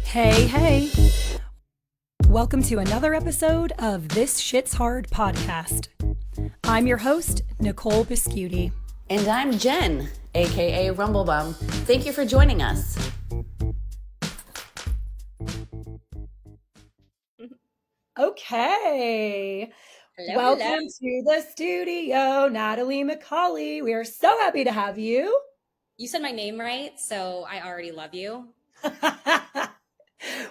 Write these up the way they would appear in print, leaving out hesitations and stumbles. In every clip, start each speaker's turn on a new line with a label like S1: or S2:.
S1: Hey. Welcome to another episode of This Shit's Hard podcast. I'm your host, Nicole Biscuiti.
S2: And I'm Jen, aka Rumblebum. Thank you for joining us.
S1: Okay.
S3: Hello,
S1: Welcome to the studio, Natalie Micale. We are so happy to have you.
S3: You said my name right, so I already love you.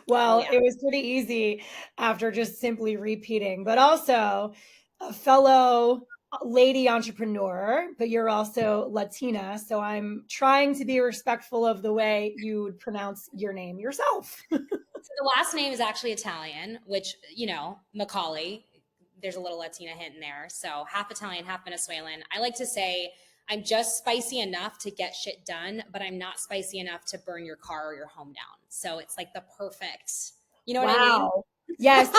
S1: Well, It was pretty easy after just simply repeating, but also a fellow lady entrepreneur, but you're also Latina. So I'm trying to be respectful of the way you would pronounce your name yourself.
S3: So the last name is actually Italian, which, Micale, there's a little Latina hint in there. So half Italian, half Venezuelan. I like to say I'm just spicy enough to get shit done, but I'm not spicy enough to burn your car or your home down. So it's like the perfect, you know what I mean?
S1: Yes,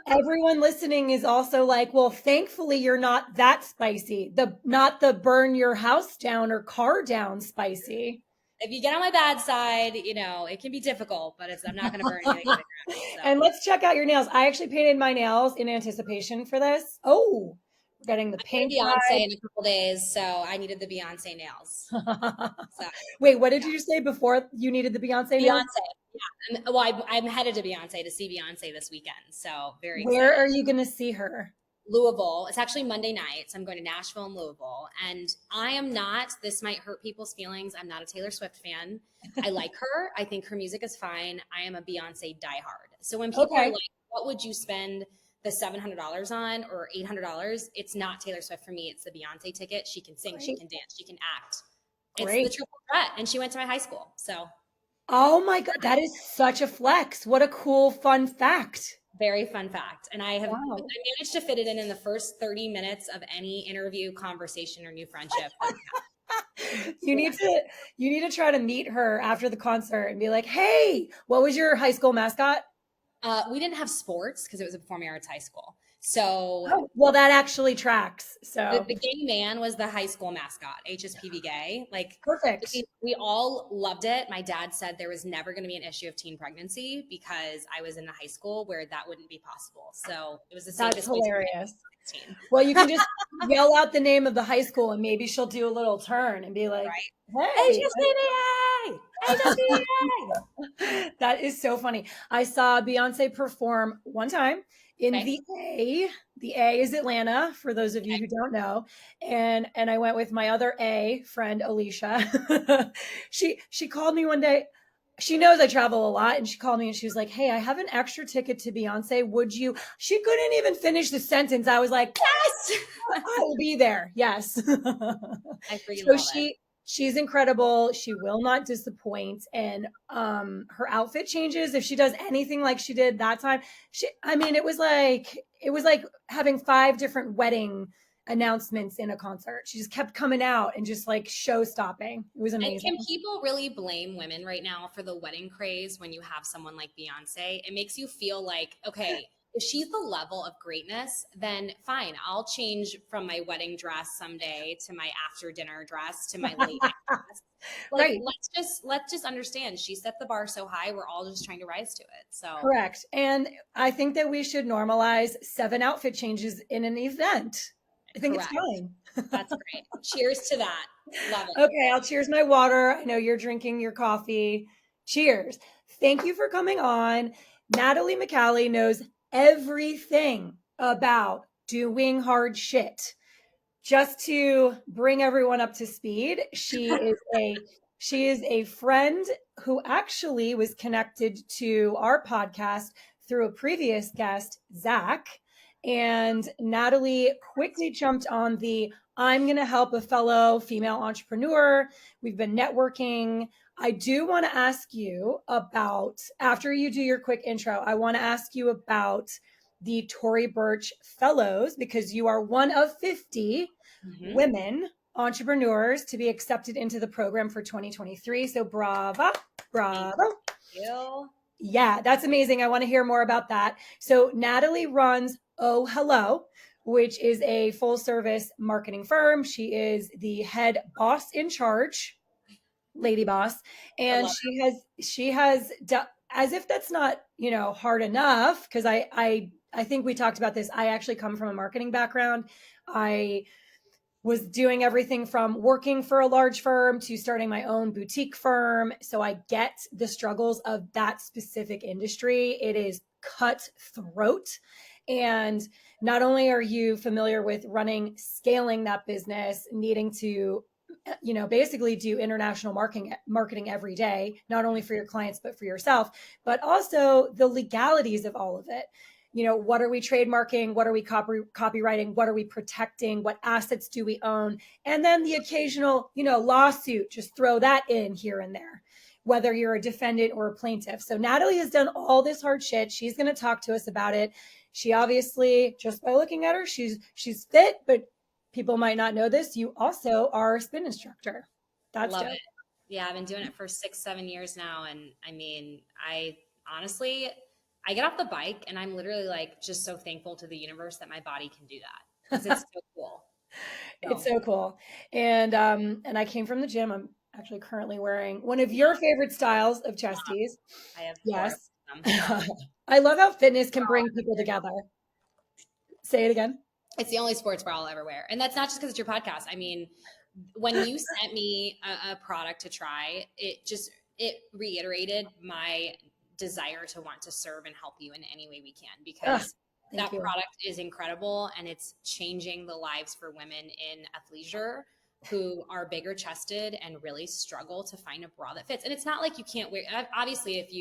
S1: everyone listening is also like, well, thankfully you're not that spicy. Not the burn your house down or car down spicy.
S3: If you get on my bad side, it can be difficult, but I'm not going to burn anything. So.
S1: And let's check out your nails. I actually painted my nails in anticipation for this. Oh, we're getting the pink.
S3: Beyonce in a couple days, so I needed the Beyonce nails.
S1: So, wait, what did you say before you needed the Beyonce nails?
S3: Yeah. Well, I'm headed to Beyonce to see Beyonce this weekend, so very excited.
S1: Where are you going to see her?
S3: Louisville. It's actually Monday night, so I'm going to Nashville and Louisville. And I am not, this might hurt people's feelings, I'm not a Taylor Swift fan. I like her. I think her music is fine. I am a Beyonce diehard. So when people are like, what would you spend the $700 on or $800? It's not Taylor Swift for me. It's the Beyonce ticket. She can sing, she can dance, she can act. It's the triple threat. And she went to my high school. So.
S1: Oh my God, that is such a flex. What a cool, fun fact.
S3: Very fun fact. And I managed to fit it in the first 30 minutes of any interview, conversation, or new friendship.
S1: You need to try to meet her after the concert and be like, hey, what was your high school mascot?
S3: We didn't have sports because it was a performing arts high school. So,
S1: well, that actually tracks. So
S3: the gay man was the high school mascot, HSPV gay. Like,
S1: perfect.
S3: We all loved it. My dad said there was never going to be an issue of teen pregnancy because I was in the high school where that wouldn't be possible. So it was the safest.
S1: That's hilarious. Well, you can just yell out the name of the high school and maybe she'll do a little turn and be like, hey, HSPVA. That is so funny. I saw Beyonce perform one time in the A. The A is Atlanta, for those of you who don't know. And I went with my other A friend, Alicia. She called me one day. She knows I travel a lot, and she called me and she was like, hey, I have an extra ticket to Beyonce. Would you? She couldn't even finish the sentence. I was like, yes, I will be there. Yes.
S3: I freaking love it.
S1: She's incredible. She will not disappoint. And her outfit changes. If she does anything like she did that time, it was like having 5 different wedding announcements in a concert. She just kept coming out and just like show stopping. It was amazing.
S3: And can people really blame women right now for the wedding craze when you have someone like Beyonce? It makes you feel like, okay, if she's the level of greatness, then fine, I'll change from my wedding dress someday to my after dinner dress to my late night dress. Like, let's just understand she set the bar so high, we're all just trying to rise to it. So
S1: correct. And I think that we should normalize 7 outfit changes in an event. I think it's fine.
S3: That's great. Cheers to that. Love it.
S1: Okay, I'll cheers my water. I know you're drinking your coffee. Cheers. Thank you for coming on. Natalie Micale knows everything about doing hard shit. Just to bring everyone up to speed, she is a friend who actually was connected to our podcast through a previous guest, Zach. And Natalie quickly jumped on the I'm going to help a fellow female entrepreneur. We've been networking. I do want to ask you about, after you do your quick intro, I want to ask you about the Tory Burch Fellows, because you are one of 50 women entrepreneurs to be accepted into the program for 2023. So bravo.
S3: Thank you.
S1: Yeah, that's amazing. I want to hear more about that. So Natalie runs Oh Hello, which is a full service marketing firm. She is the head boss in charge. lady boss, and she has as if that's not, you know, hard enough, because I think we talked about this. I actually come from a marketing background. I was doing everything from working for a large firm to starting my own boutique firm. So I get the struggles of that specific industry. It is cutthroat. And not only are you familiar with running, scaling that business, needing to, you know, basically do international marketing every day, not only for your clients, but for yourself, but also the legalities of all of it. You know, what are we trademarking? What are we copywriting? What are we protecting? What assets do we own? And then the occasional, you know, lawsuit, just throw that in here and there, whether you're a defendant or a plaintiff. So Natalie has done all this hard shit. She's going to talk to us about it. She obviously, just by looking at her, she's fit, but people might not know this. You also are a spin instructor. That's
S3: Love
S1: dope.
S3: it. Yeah, I've been doing it for 6-7 years now. And I mean, I honestly, I get off the bike and I'm literally like just so thankful to the universe that my body can do that, because it's so cool.
S1: It's so cool. And I came from the gym. I'm actually currently wearing one of your favorite styles of chesties.
S3: I have
S1: Yes.
S3: four.
S1: I love how fitness can bring people together. Say it again.
S3: It's the only sports bra I'll ever wear. And that's not just because it's your podcast. I mean, when you sent me a product to try, it reiterated my desire to want to serve and help you in any way we can, because that product is incredible and it's changing the lives for women in athleisure who are bigger chested and really struggle to find a bra that fits. And it's not like you can't wear, obviously if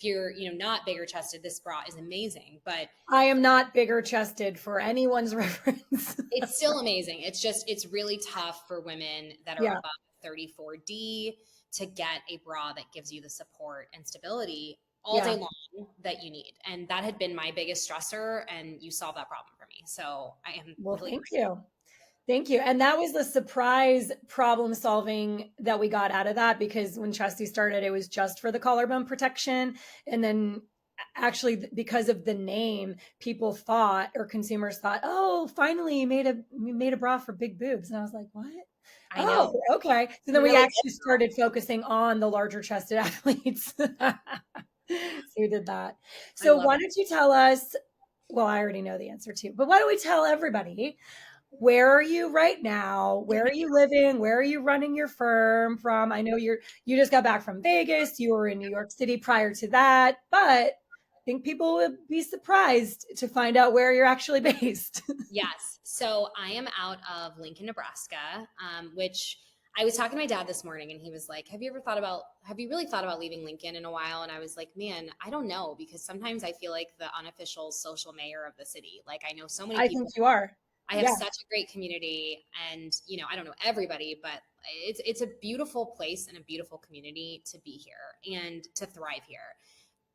S3: you're, you know, not bigger chested, this bra is amazing, but
S1: I am not bigger chested for anyone's reference.
S3: It's still amazing. It's just, it's really tough for women that are above 34D to get a bra that gives you the support and stability all day long that you need. And that had been my biggest stressor, and you solved that problem for me. So I am
S1: Thank you. Thank you. And that was the surprise problem solving that we got out of that, because when Chesty started, it was just for the collarbone protection. And then actually, because of the name, people thought, or consumers thought, oh, finally you made a bra for big boobs. And I was like, what?
S3: I know.
S1: Oh, okay. So then we actually started focusing on the larger chested athletes. So we did that. So why don't you tell us, well, I already know the answer too, but why don't we tell everybody, where are you right now? Where are you living? Where are you running your firm from? I know you just got back from Vegas. You were in New York City prior to that, but I think people would be surprised to find out where you're actually based.
S3: Yes. So I am out of Lincoln, Nebraska, which I was talking to my dad this morning, and he was like, have you really thought about leaving Lincoln in a while? And I was like, man, I don't know, because sometimes I feel like the unofficial social mayor of the city. Like, I know so many people.
S1: I think you are.
S3: I have such a great community, and, you know, I don't know everybody, but it's a beautiful place and a beautiful community to be here and to thrive here.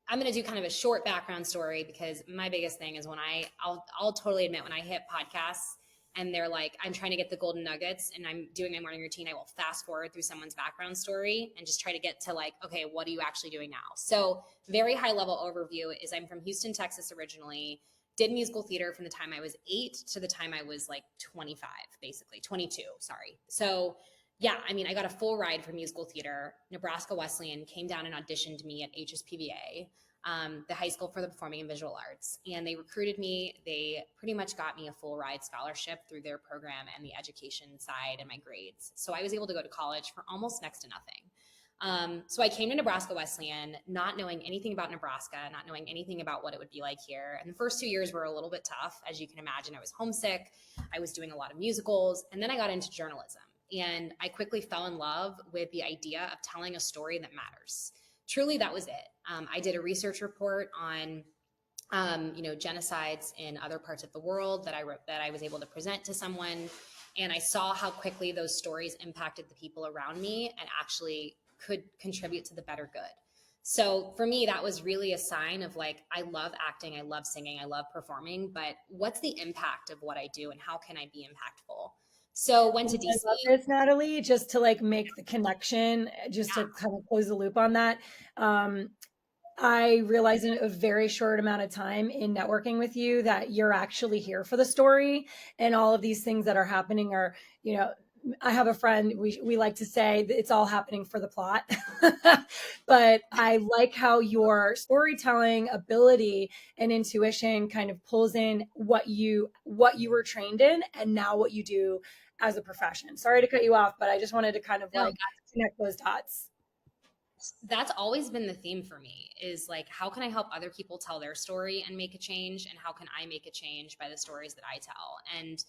S3: I'm going to do kind of a short background story, because my biggest thing is when I'll totally admit, when I hit podcasts and they're like, I'm trying to get the golden nuggets and I'm doing my morning routine, I will fast forward through someone's background story and just try to get to like, okay, what are you actually doing now? So very high level overview is I'm from Houston, Texas originally. Did musical theater from the time I was 8 to the time I was like 25, basically 22, sorry. So yeah, I mean, I got a full ride for musical theater. Nebraska Wesleyan came down and auditioned me at HSPVA, the High School for the Performing and Visual Arts. And they recruited me. They pretty much got me a full ride scholarship through their program and the education side and my grades. So I was able to go to college for almost next to nothing. So I came to Nebraska Wesleyan, not knowing anything about Nebraska, not knowing anything about what it would be like here. And the first 2 years were a little bit tough. As you can imagine, I was homesick. I was doing a lot of musicals. And then I got into journalism. And I quickly fell in love with the idea of telling a story that matters. Truly, that was it. I did a research report on genocides in other parts of the world that I was able to present to someone. And I saw how quickly those stories impacted the people around me and actually could contribute to the better good. So for me, that was really a sign of like, I love acting, I love singing, I love performing, but what's the impact of what I do and how can I be impactful? So went to DC.
S1: I love this, Natalie, just to like make the connection, just to kind of close the loop on that. I realized in a very short amount of time in networking with you that you're actually here for the story, and all of these things that are happening are, you know, I have a friend, we like to say that it's all happening for the plot. But I like how your storytelling ability and intuition kind of pulls in what you were trained in and now what you do as a profession. Sorry to cut you off, but I just wanted to kind of
S3: No,
S1: like connect those dots.
S3: that's always been the theme for me, is like, how can I help other people tell their story and make a change, and how can I make a change by the stories that I tell? And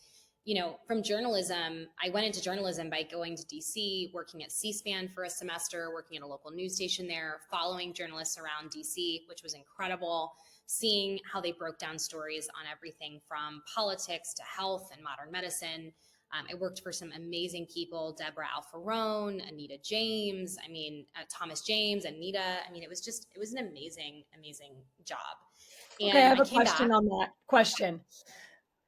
S3: from journalism, I went into journalism by going to DC, working at C-SPAN for a semester, working at a local news station there, following journalists around DC, which was incredible, seeing how they broke down stories on everything from politics to health and modern medicine. I worked for some amazing people: Deborah Alfarone, Anita James, Thomas James, Anita. It was an amazing, amazing job.
S1: Okay, I
S3: And
S1: have
S3: I
S1: a
S3: came back.
S1: question on that. Question.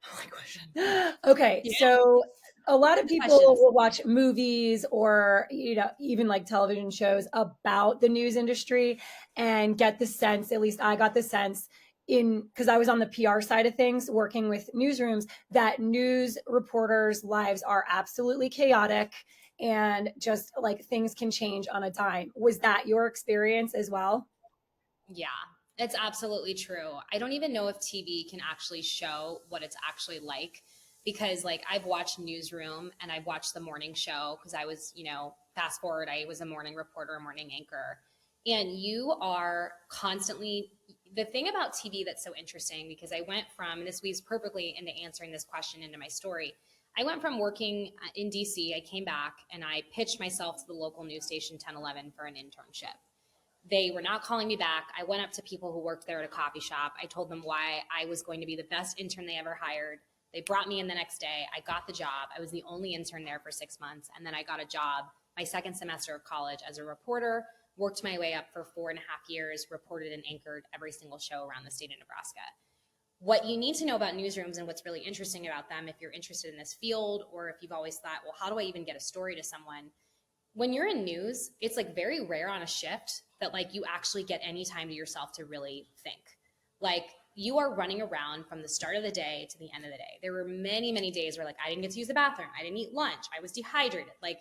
S1: Oh, my question. Okay,
S3: Yeah,
S1: so a lot of
S3: good
S1: people
S3: questions.
S1: will watch movies or even like television shows about the news industry and get the sense, at least I got the sense in because I was on the PR side of things working with newsrooms, that news reporters' lives are absolutely chaotic and just like things can change on a dime. Was that your experience as well?
S3: Yeah, it's absolutely true. I don't even know if TV can actually show what it's actually like, because like I've watched Newsroom and I've watched the morning show because I was, fast forward, I was a morning reporter, a morning anchor. And you are constantly, the thing about TV that's so interesting, because I went from, and this weaves perfectly into answering this question into my story. I went from working in DC, I came back and I pitched myself to the local news station 1011 for an internship. They were not calling me back. I went up to people who worked there at a coffee shop. I told them why I was going to be the best intern they ever hired. They brought me in the next day. I got the job. I was the only intern there for 6 months. And then I got a job my second semester of college as a reporter, worked my way up for 4.5 years, reported and anchored every single show around the state of Nebraska. What you need to know about newsrooms and what's really interesting about them, if you're interested in this field, or if you've always thought, well, how do I even get a story to someone? When you're in news, it's like very rare on a shift that like you actually get any time to yourself to really think. Like, you are running around from the start of the day to the end of the day. There were many, many days where like I didn't get to use the bathroom. I didn't eat lunch. I was dehydrated. Like,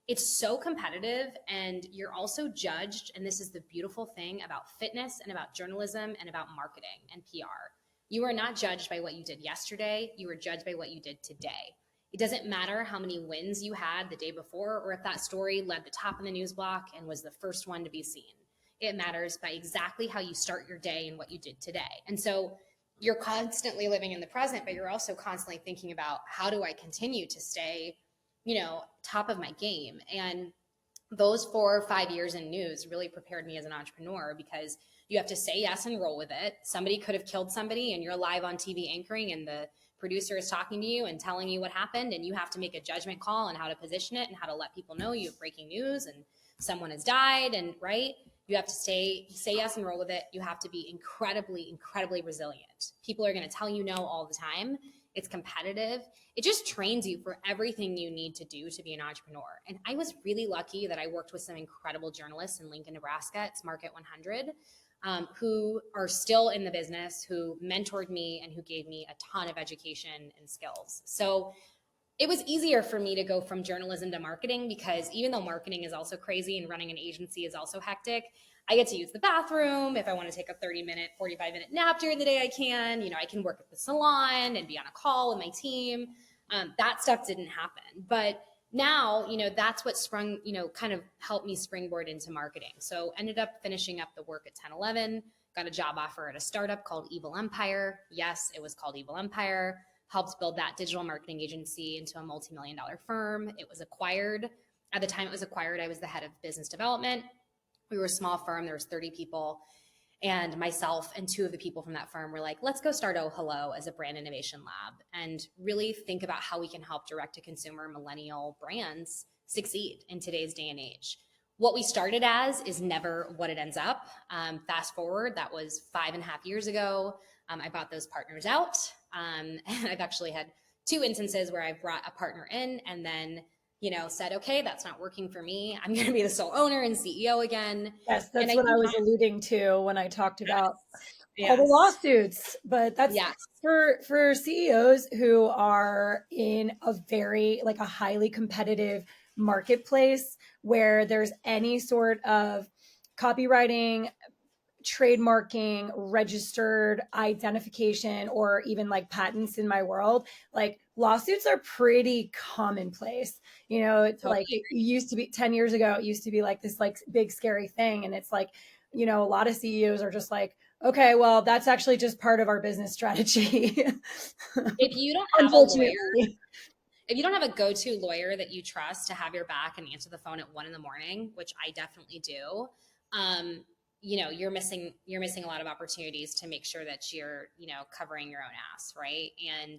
S3: it's so competitive, and you're also judged. And this is the beautiful thing about fitness and about journalism and about marketing and PR. You are not judged by what you did yesterday. You are judged by what you did today. It doesn't matter how many wins you had the day before, or if that story led the top of the news block and was the first one to be seen. It matters by exactly how you start your day and what you did today. And so you're constantly living in the present, but you're also constantly thinking about, how do I continue to stay, top of my game? And those 4 or 5 years in news really prepared me as an entrepreneur, because you have to say yes and roll with it. Somebody could have killed somebody and you're live on TV anchoring, and the producer is talking to you and telling you what happened, and you have to make a judgment call on how to position it and how to let people know you have breaking news and someone has died. And right, you have to say yes and roll with it. You have to be incredibly, incredibly resilient. People are going to tell you no all the time. It's competitive. It just trains you for everything you need to do to be an entrepreneur. And I was really lucky that I worked with some incredible journalists in Lincoln, Nebraska at Market 100, who are still in the business, who mentored me and who gave me a ton of education and skills. So it was easier for me to go from journalism to marketing, because even though marketing is also crazy and running an agency is also hectic, I get to use the bathroom. If I want to take a 30-minute, 45-minute nap during the day, I can. I can work at the salon and be on a call with my team. That stuff didn't happen. But now, that's what sprung, kind of helped me springboard into marketing. So ended up finishing up the work at 1011, got a job offer at a startup called Evol Empire. Yes, it was called Evol Empire. Helped build that digital marketing agency into a multi-million-dollar firm. It was acquired. At the time it was acquired, I was the head of business development. We were a small firm. There was 30 people. And myself and 2 of the people from that firm were like, let's go start Oh Hello as a brand innovation lab and really think about how we can help direct-to-consumer millennial brands succeed in today's day and age. What we started as is never what it ends up. Fast forward, that was 5.5 years ago. I bought those partners out. And I've actually had 2 instances where I brought a partner in and then said, okay, that's not working for me. I'm going to be the sole owner and CEO again.
S1: Yes,
S3: And
S1: that's
S3: I
S1: what I
S3: think,
S1: was alluding to when I talked about all the
S3: yes,
S1: lawsuits. But that's
S3: yes,
S1: for CEOs who are in a very like a highly competitive marketplace where there's any sort of copywriting, trademarking, registered identification, or even like patents in my world, like lawsuits are pretty commonplace. It's like
S3: totally.
S1: it used to be 10 years ago, it used to be like this like big scary thing. And it's like, a lot of CEOs are just like, okay, well, that's actually just part of our business strategy.
S3: If you don't have a lawyer,
S1: Unfortunately.
S3: if you don't have a go-to lawyer that you trust to have your back and answer the phone at 1 a.m, which I definitely do, you're missing a lot of opportunities to make sure that you're, covering your own ass, right? And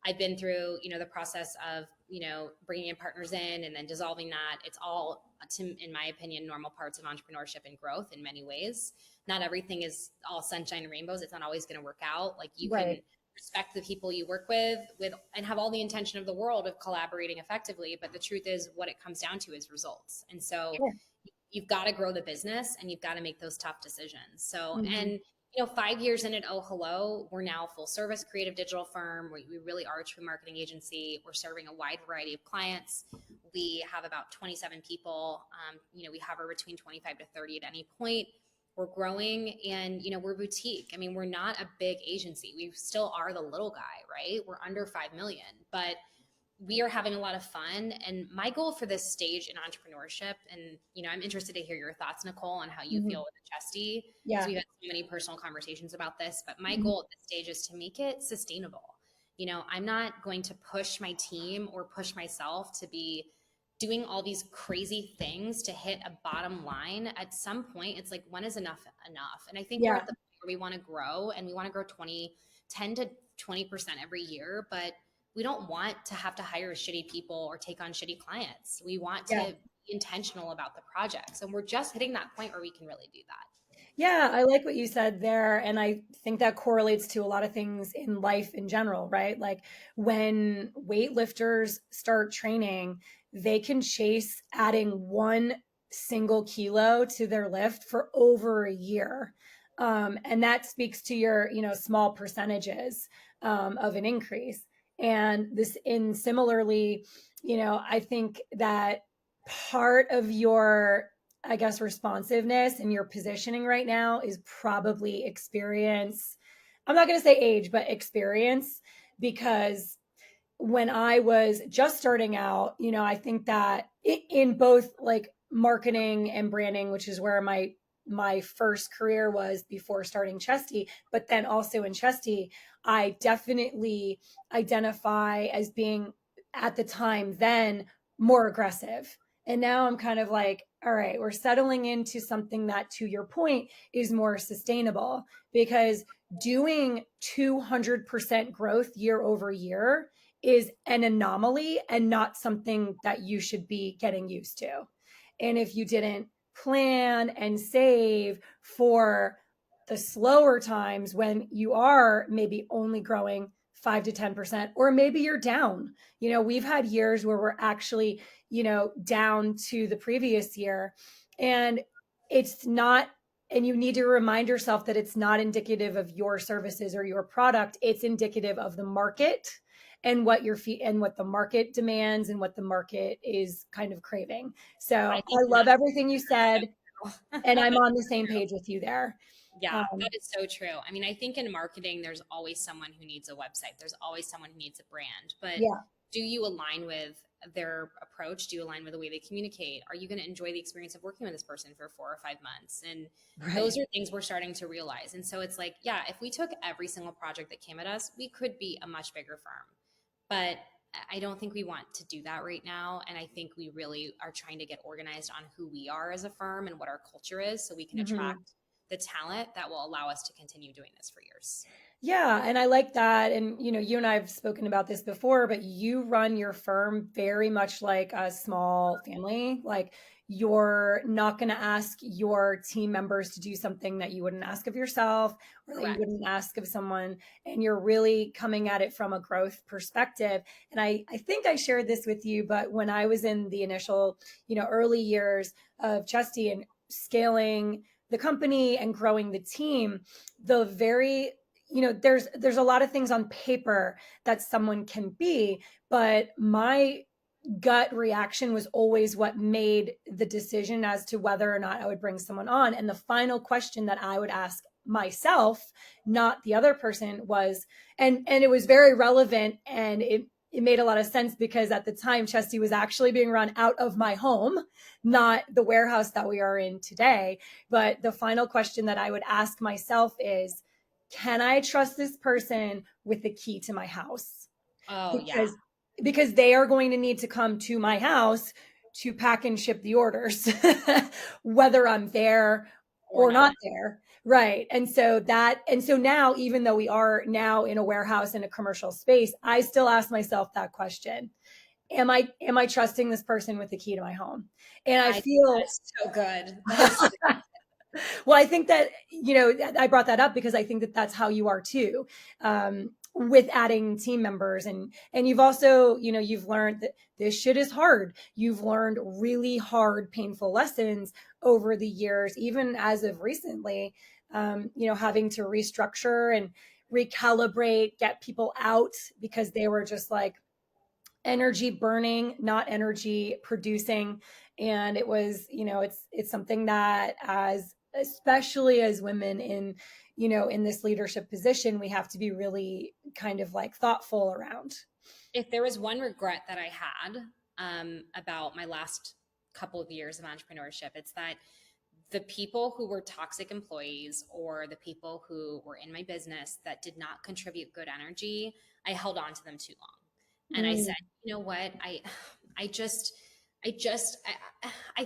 S3: I've been through, the process of, bringing in partners in and then dissolving that. It's all, in my opinion, normal parts of entrepreneurship and growth in many ways. Not everything is all sunshine and rainbows. It's not always going to work out. Like you can
S1: Right.
S3: respect the people you work with and have all the intention of the world of collaborating effectively, but the truth is what it comes down to is results. And so
S1: Sure.
S3: you've got to grow the business and you've got to make those tough decisions. So,
S1: Mhm.
S3: and 5 years in at Oh Hello, we're now a full service creative digital firm. We really are a true marketing agency. We're serving a wide variety of clients. We have about 27 people. We hover between 25 to 30 at any point. We're growing and, we're boutique. I mean, we're not a big agency. We still are the little guy, right? We're under 5 million, but we are having a lot of fun. And my goal for this stage in entrepreneurship, and I'm interested to hear your thoughts, Nicole, on how you
S1: Mhm.
S3: feel with the Chesty, because
S1: Yeah.
S3: we've had so many personal conversations about this. But my
S1: Mhm.
S3: goal at this stage is to make it sustainable. I'm not going to push my team or push myself to be doing all these crazy things to hit a bottom line. At some point, it's like, when is enough enough? And I think we're
S1: Yeah.
S3: at the point where we want to grow, and we want to grow 10 to 20% every year, but we don't want to have to hire shitty people or take on shitty clients. We want
S1: Yeah.
S3: to be intentional about the projects. And we're just hitting that point where we can really do that.
S1: Yeah, I like what you said there. And I think that correlates to a lot of things in life in general, right? Like when weightlifters start training, they can chase adding 1 single kilo to their lift for over a year. And that speaks to your, small percentages of an increase. And similarly, I think that part of your, I guess, responsiveness and your positioning right now is probably experience. I'm not going to say age, but experience, because when I was just starting out, I think that in both like marketing and branding, which is where my first career was before starting Chesty, but then also in Chesty, I definitely identify as being at the time then more aggressive. And now I'm kind of like, all right, we're settling into something that, to your point, is more sustainable, because doing 200% growth year over year is an anomaly and not something that you should be getting used to. And if you didn't plan and save for the slower times when you are maybe only growing 5 to 10%, or maybe you're down. We've had years where we're actually, down to the previous year. And it's not, and you need to remind yourself that it's not indicative of your services or your product. It's indicative of the market and what your fee and what the market demands and what the market is kind of craving. So
S3: I
S1: I
S3: think
S1: love everything you
S3: that's
S1: said,
S3: so
S1: and I'm on the
S3: true.
S1: same page with you there.
S3: Yeah, that
S1: Um,
S3: is so true. I mean, I think in marketing, there's always someone who needs a website. There's always someone who needs a brand. But
S1: yeah,
S3: do you align with their approach? Do you align with the way they communicate? Are you going to enjoy the experience of working with this person for 4 or 5 months? And
S1: right.
S3: those are things we're starting to realize. And so it's like, yeah, if we took every single project that came at us, we could be a much bigger firm. But I don't think we want to do that right now. And I think we really are trying to get organized on who we are as a firm and what our culture is so we can
S1: Mhm.
S3: attract the talent that will allow us to continue doing this for years.
S1: Yeah, and I like that. And you and I have spoken about this before, but you run your firm very much like a small family. Like You're not going to ask your team members to do something that you wouldn't ask of yourself or that you
S3: Correct.
S1: wouldn't ask of someone. And you're really coming at it from a growth perspective. And I think I shared this with you, but when I was in the initial, early years of Chesty and scaling the company and growing the team, there's a lot of things on paper that someone can be, but my gut reaction was always what made the decision as to whether or not I would bring someone on. And the final question that I would ask myself, not the other person, was, and it was very relevant, and it made a lot of sense because at the time Chesty was actually being run out of my home, not the warehouse that we are in today. But the final question that I would ask myself is, can I trust this person with the key to my house?
S3: Oh, yeah.
S1: Because they are going to need to come to my house to pack and ship the orders, whether I'm there or not there. Right. And so now, even though we are now in a warehouse in a commercial space, I still ask myself that question. Am I trusting this person with the key to my home? And I feel
S3: that's so good. That's
S1: well, I think that, I brought that up because I think that that's how you are too, with adding team members. And you've also, you've learned that this shit is hard. You've learned really hard, painful lessons over the years, even as of recently, having to restructure and recalibrate, get people out because they were just like energy burning, not energy producing. And it was, it's something that, especially as women in this leadership position, we have to be really kind of like thoughtful around.
S3: If there was one regret that I had about my last couple of years of entrepreneurship, it's that the people who were toxic employees or the people who were in my business that did not contribute good energy, I held on to them too long. And I said, you know what? I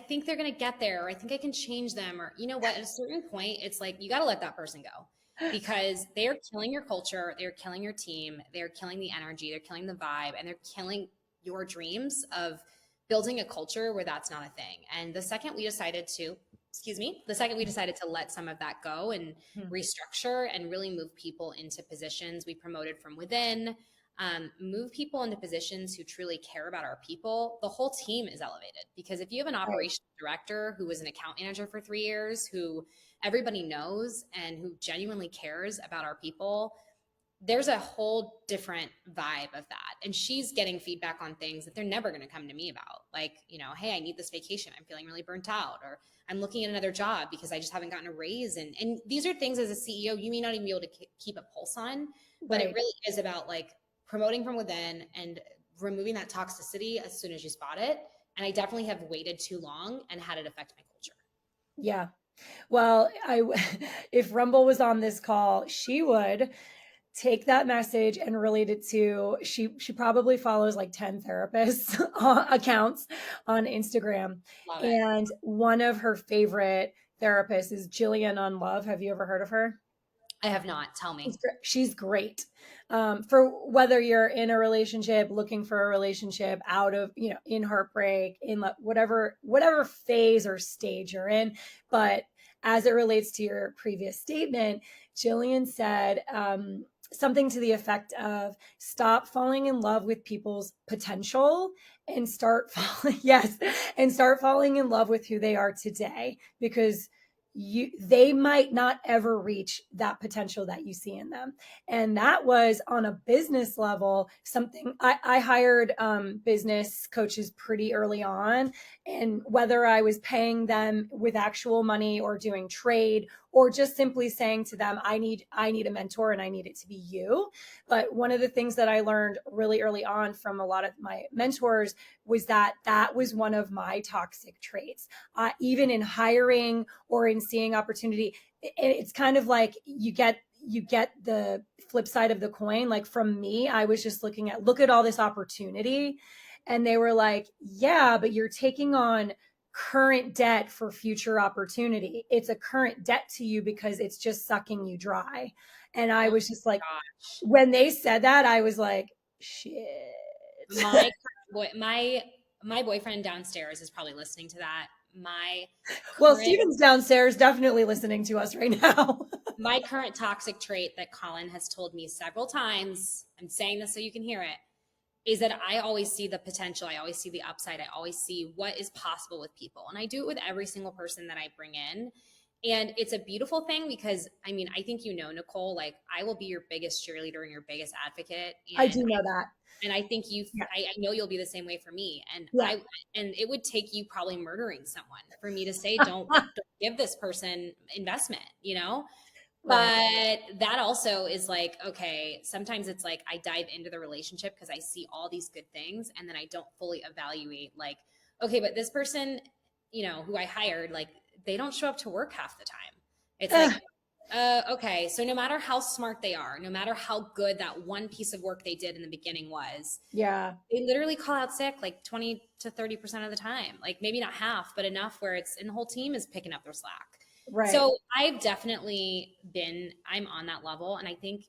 S3: think they're going to get there, or I think I can change them, or you know what? At a certain point, it's like, you got to let that person go because they're killing your culture. They're killing your team. They're killing the energy. They're killing the vibe, and they're killing your dreams of building a culture where that's not a thing. And the second we decided to let some of that go and restructure and really move people into positions we promoted from within, move people into positions who truly care about our people, the whole team is elevated. Because if you have an operations director who was an account manager for 3 years, who everybody knows and who genuinely cares about our people, there's a whole different vibe of that. And she's getting feedback on things that they're never going to come to me about. Like, hey, I need this vacation. I'm feeling really burnt out, or I'm looking at another job because I just haven't gotten a raise. And these are things as a CEO, you may not even be able to keep a pulse on, but it really is about like promoting from within and removing that toxicity as soon as you spot it. And I definitely have waited too long and had it affect my culture.
S1: Yeah. Well, if Rumble was on this call, she would take that message and relate it to, she probably follows like 10 therapists accounts on Instagram. And one of her favorite therapists is Jillian on Love. Have you ever heard of her?
S3: I have not. Tell me.
S1: She's great. For whether you're in a relationship, looking for a relationship, out of, in heartbreak, in whatever phase or stage you're in. But as it relates to your previous statement, Jillian said something to the effect of, stop falling in love with people's potential and start falling in love with who they are today, because they might not ever reach that potential that you see in them. And that was on a business level, something I hired business coaches pretty early on. And whether I was paying them with actual money or doing trade or just simply saying to them, I need a mentor and I need it to be you. But one of the things that I learned really early on from a lot of my mentors was that was one of my toxic traits. Even in hiring or in seeing opportunity, it's kind of like you get the flip side of the coin. Like from me, I was just look at all this opportunity. And they were like, yeah, but you're taking on current debt for future opportunity. It's a current debt to you because it's just sucking you dry. And I was just like, when they said that, I was like, shit.
S3: My boyfriend downstairs is probably listening to that. my
S1: Well,
S3: current
S1: Steven's downstairs definitely listening to us right now.
S3: my current toxic trait that Colin has told me several times, I'm saying this so you can hear it, is that I always see the potential. I always see the upside. I always see what is possible with people. And I do it with every single person that I bring in. And it's a beautiful thing because I mean, I think, Nicole, like I will be your biggest cheerleader and your biggest advocate.
S1: I do know that.
S3: And I think
S1: Yeah.
S3: I know you'll be the same way for me. And
S1: Yeah.
S3: and it would take you probably murdering someone for me to say, don't give this person investment,
S1: Right.
S3: But that also is like, okay, sometimes it's like I dive into the relationship because I see all these good things and then I don't fully evaluate, like, okay, but this person, who I hired, like, they don't show up to work half the time. It's like, okay, so no matter how smart they are, no matter how good that one piece of work they did in the beginning was,
S1: Yeah.
S3: they literally call out sick like 20 to 30% of the time. Like maybe not half, but enough where and the whole team is picking up their slack.
S1: Right.
S3: So I've definitely I'm on that level. And I think,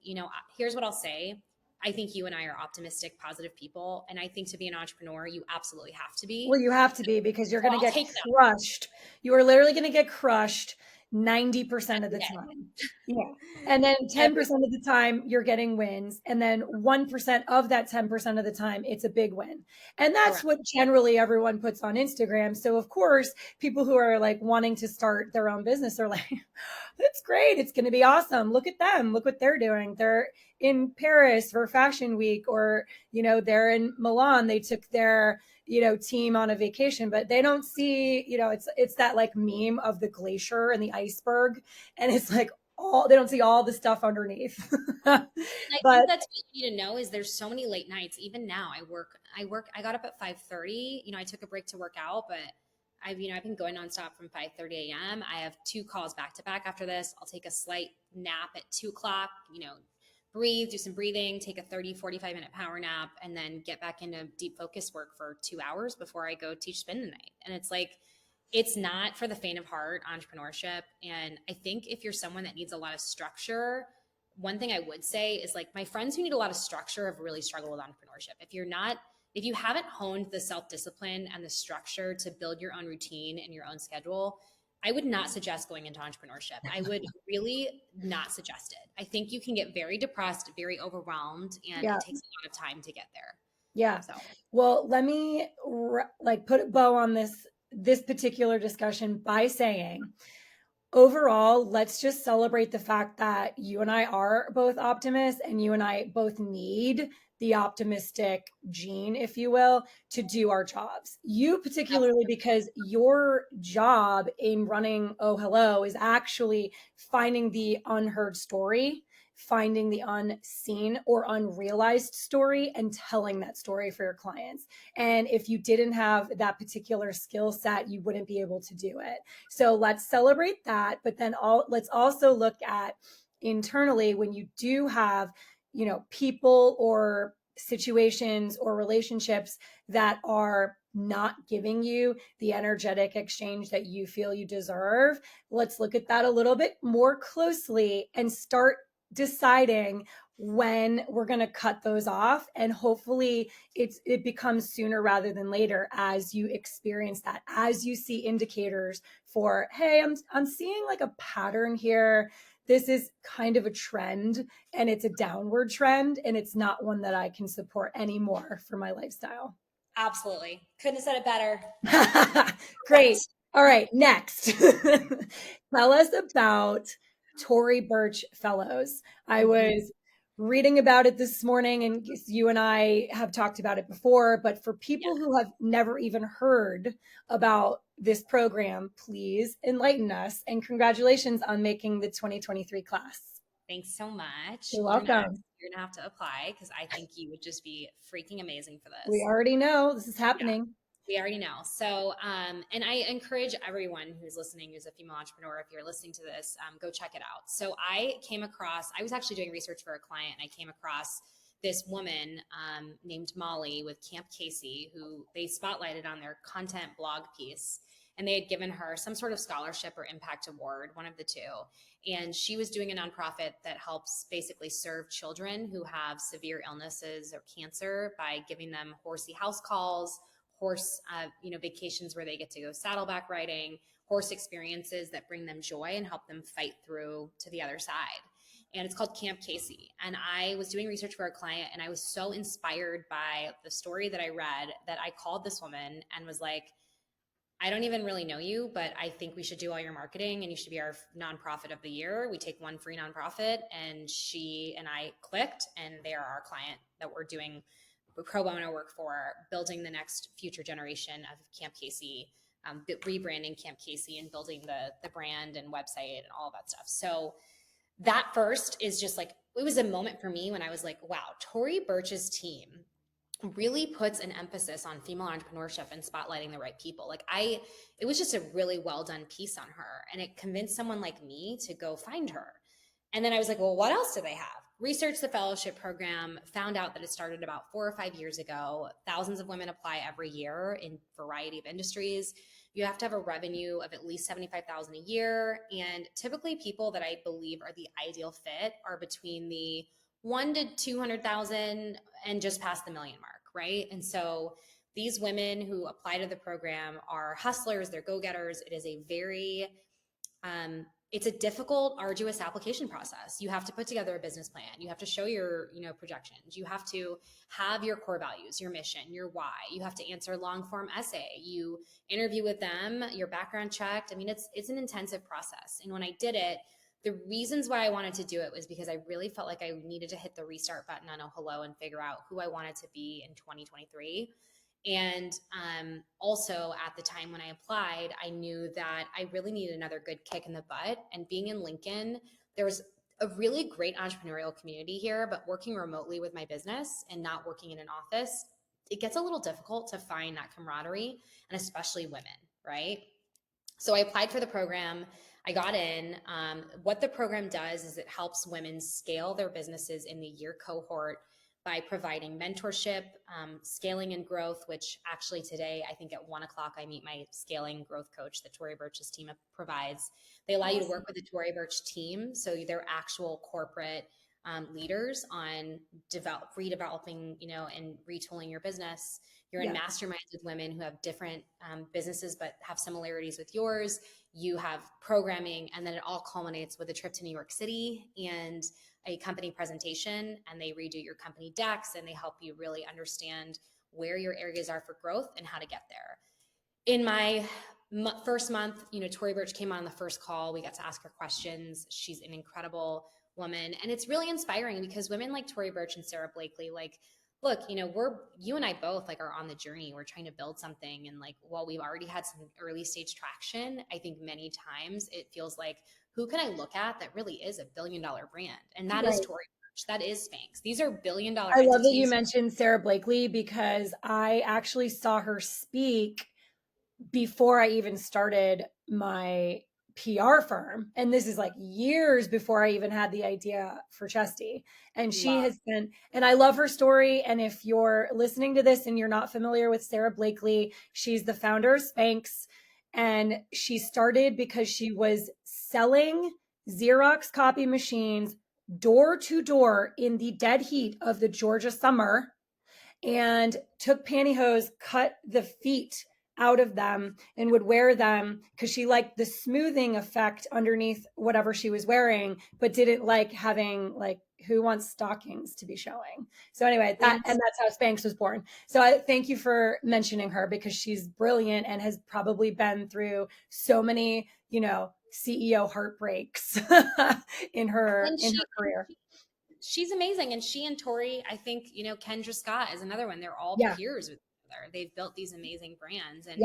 S3: here's what I'll say. I think you and I are optimistic, positive people. And I think to be an entrepreneur, you absolutely have to be.
S1: Well, you have to be because you're
S3: So
S1: going to
S3: I'll
S1: get
S3: take that
S1: crushed. You are literally going to get crushed 90% of
S3: every
S1: the
S3: day.
S1: time. Yeah. And then 10% of the time you're getting wins. And then 1% of that 10% of the time, it's a big win. And that's
S3: Correct.
S1: what generally everyone puts on Instagram. So of course, people who are like wanting to start their own business are like, that's great. It's going to be awesome. Look at them. Look what they're doing. They're in Paris for Fashion Week, or, they're in Milan. They took their, team on a vacation, but they don't see, it's that like meme of the glacier and the iceberg. And it's like, they don't see all the stuff underneath.
S3: I
S1: But
S3: think that's what you need to know is there's so many late nights. Even now I got up at 5:30. I took a break to work out, but I've been going nonstop from 5:30 a.m. I have 2 calls back to back after this. I'll take a slight nap at 2:00, breathe, do some breathing, take a 30-45 minute power nap, and then get back into deep focus work for 2 hours before I go teach spin tonight. And it's like, it's not for the faint of heart, entrepreneurship. And I think if you're someone that needs a lot of structure, one thing I would say is like my friends who need a lot of structure have really struggled with entrepreneurship. If you haven't honed the self-discipline and the structure to build your own routine and your own schedule, I would not suggest going into entrepreneurship. I would really not suggest it. I think you can get very depressed, very overwhelmed, and
S1: yeah.
S3: It takes a lot of time to get there.
S1: Yeah.
S3: So,
S1: well, let me put a bow on this particular discussion by saying, overall, let's just celebrate the fact that you and I are both optimists, and you and I both need the optimistic gene, if you will, to do our jobs. You particularly, because your job in running Oh Hello is actually finding the unheard story, finding the unseen or unrealized story, and telling that story for your clients. And if you didn't have that particular skill set, you wouldn't be able to do it. So let's celebrate that. But then let's also look at internally, when you do have, people or situations or relationships that are not giving you the energetic exchange that you feel you deserve. Let's look at that a little bit more closely and start deciding when we're going to cut those off. And hopefully it becomes sooner rather than later, as you experience that, as you see indicators for, hey, I'm seeing like a pattern here. This is kind of a trend, and it's a downward trend, and it's not one that I can support anymore for my lifestyle.
S3: absolutely. Couldn't have said it better.
S1: Great. All right, next. Tell us about Tory Burch Fellows. I was reading about it this morning, and you and I have talked about it before, but for people who have never even heard about this program, please enlighten us. And congratulations on making the 2023 class.
S3: Thanks so much.
S1: You're welcome.
S3: You're gonna have to apply because I think you would just be freaking amazing for this.
S1: We already know this is happening.
S3: Yeah. We already know. So, and I encourage everyone who's listening, who's a female entrepreneur, if you're listening to this, go check it out. So I was actually doing research for a client, and I came across this woman named Molly with Camp Casey, who they spotlighted on their content blog piece. And they had given her some sort of scholarship or impact award, one of the two. And she was doing a nonprofit that helps basically serve children who have severe illnesses or cancer by giving them horsey house calls, horse, vacations where they get to go saddleback riding, horse experiences that bring them joy and help them fight through to the other side. And it's called Camp Casey. And I was doing research for a client, and I was so inspired by the story that I read that I called this woman and was like, I don't even really know you, but I think we should do all your marketing and you should be our nonprofit of the year. We take one free nonprofit. And she and I clicked, and they are our client that we're doing pro bono work for, building the next future generation of Camp Casey, rebranding Camp Casey and building the brand and website and all of that stuff. So that first is just like, it was a moment for me when I was like, wow, Tory Burch's team really puts an emphasis on female entrepreneurship and spotlighting the right people. Like it was just a really well done piece on her, and it convinced someone like me to go find her. And then I was like, well, what else do they have? Researched the fellowship program, found out that it started about 4 or 5 years ago. Thousands of women apply every year in a variety of industries. You have to have a revenue of at least $75,000 a year. And typically people that I believe are the ideal fit are between the 1 to 200,000 and just past the million mark, right? And so these women who apply to the program are hustlers, they're go-getters. It is a very, it's a difficult, arduous application process. You have to put together a business plan. You have to show your, projections. You have to have your core values, your mission, your why. You have to answer long form essay. You interview with them, your background checked. I mean, it's an intensive process. And when I did it, the reasons why I wanted to do it was because I really felt like I needed to hit the restart button on Oh Hello and figure out who I wanted to be in 2023. And also at the time when I applied, I knew that I really needed another good kick in the butt. And being in Lincoln, there was a really great entrepreneurial community here, but working remotely with my business and not working in an office, it gets a little difficult to find that camaraderie, and especially women, right? So I applied for the program. I got in. What the program does is it helps women scale their businesses in the year cohort by providing mentorship, scaling and growth, which actually today, I think at 1:00, I meet my scaling growth coach that Tory Burch's team provides. They allow you to work with the Tory Burch team. So they're actual corporate leaders on redeveloping, and retooling your business. You're in masterminds with women who have different businesses, but have similarities with yours. You have programming, and then it all culminates with a trip to New York City and a company presentation, and they redo your company decks, and they help you really understand where your areas are for growth and how to get there. In my first month, Tory Burch came on the first call. We got to ask her questions. She's an incredible woman. And it's really inspiring because women like Tory Burch and Sarah Blakely, look, you and I both are on the journey. We're trying to build something. And while we've already had some early stage traction, I think many times it feels like, who can I look at that really is a $1 billion brand? And that is Tory Burch. That is Spanx. These are $1 billion
S1: I love that you mentioned Sarah Blakely, because I actually saw her speak before I even started my PR firm. And this is years before I even had the idea for Chesty. And she has been, and I love her story. And if you're listening to this and you're not familiar with Sarah Blakely, she's the founder of Spanx. And she started because she was selling Xerox copy machines door to door in the dead heat of the Georgia summer, and took pantyhose, cut the feet out of them, and would wear them because she liked the smoothing effect underneath whatever she was wearing, but didn't like having who wants stockings to be showing. So anyway, and that's how Spanx was born. So I thank you for mentioning her, because she's brilliant and has probably been through so many, CEO heartbreaks in her career.
S3: She's amazing. And she and Tory, I think, Kendra Scott is another one. They're all peers with each other. They've built these amazing brands. And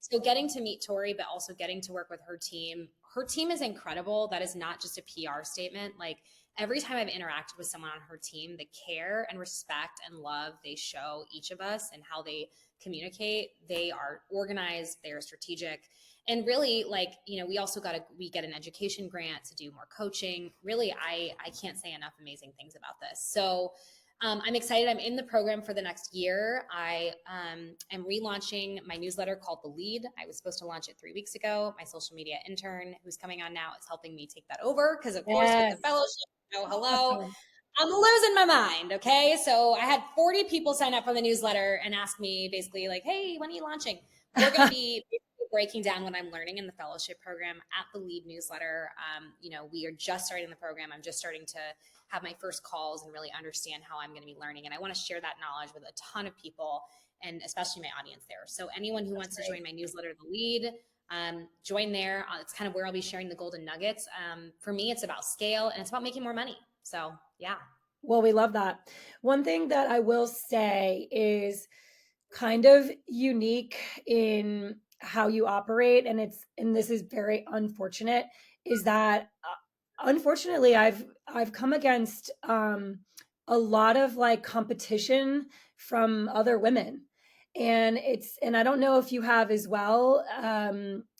S3: so getting to meet Tory, but also getting to work with her team is incredible. That is not just a PR statement. Every time I've interacted with someone on her team, the care and respect and love they show each of us and how they communicate, they are organized, they are strategic. And really, we also we get an education grant to do more coaching. Really, I can't say enough amazing things about this. So I'm excited. I'm in the program for the next year. I am relaunching my newsletter called The Lead. I was supposed to launch it 3 weeks ago. My social media intern, who's coming on now, is helping me take that over because, of course, with the fellowship, hello. I'm losing my mind. Okay. So I had 40 people sign up for the newsletter and ask me basically like, hey, when are you launching? We're going to be breaking down what I'm learning in the fellowship program at the lead newsletter. We are just starting the program. I'm just starting to have my first calls and really understand how I'm going to be learning. And I want to share that knowledge with a ton of people and especially my audience there. So anyone who wants to join my newsletter, the lead, join there. It's kind of where I'll be sharing the golden nuggets. For me, it's about scale and it's about making more money. So yeah.
S1: Well, we love that. One thing that I will say is kind of unique in how you operate, and this is very unfortunate, is that unfortunately I've come against a lot of like competition from other women, and I don't know if you have as well,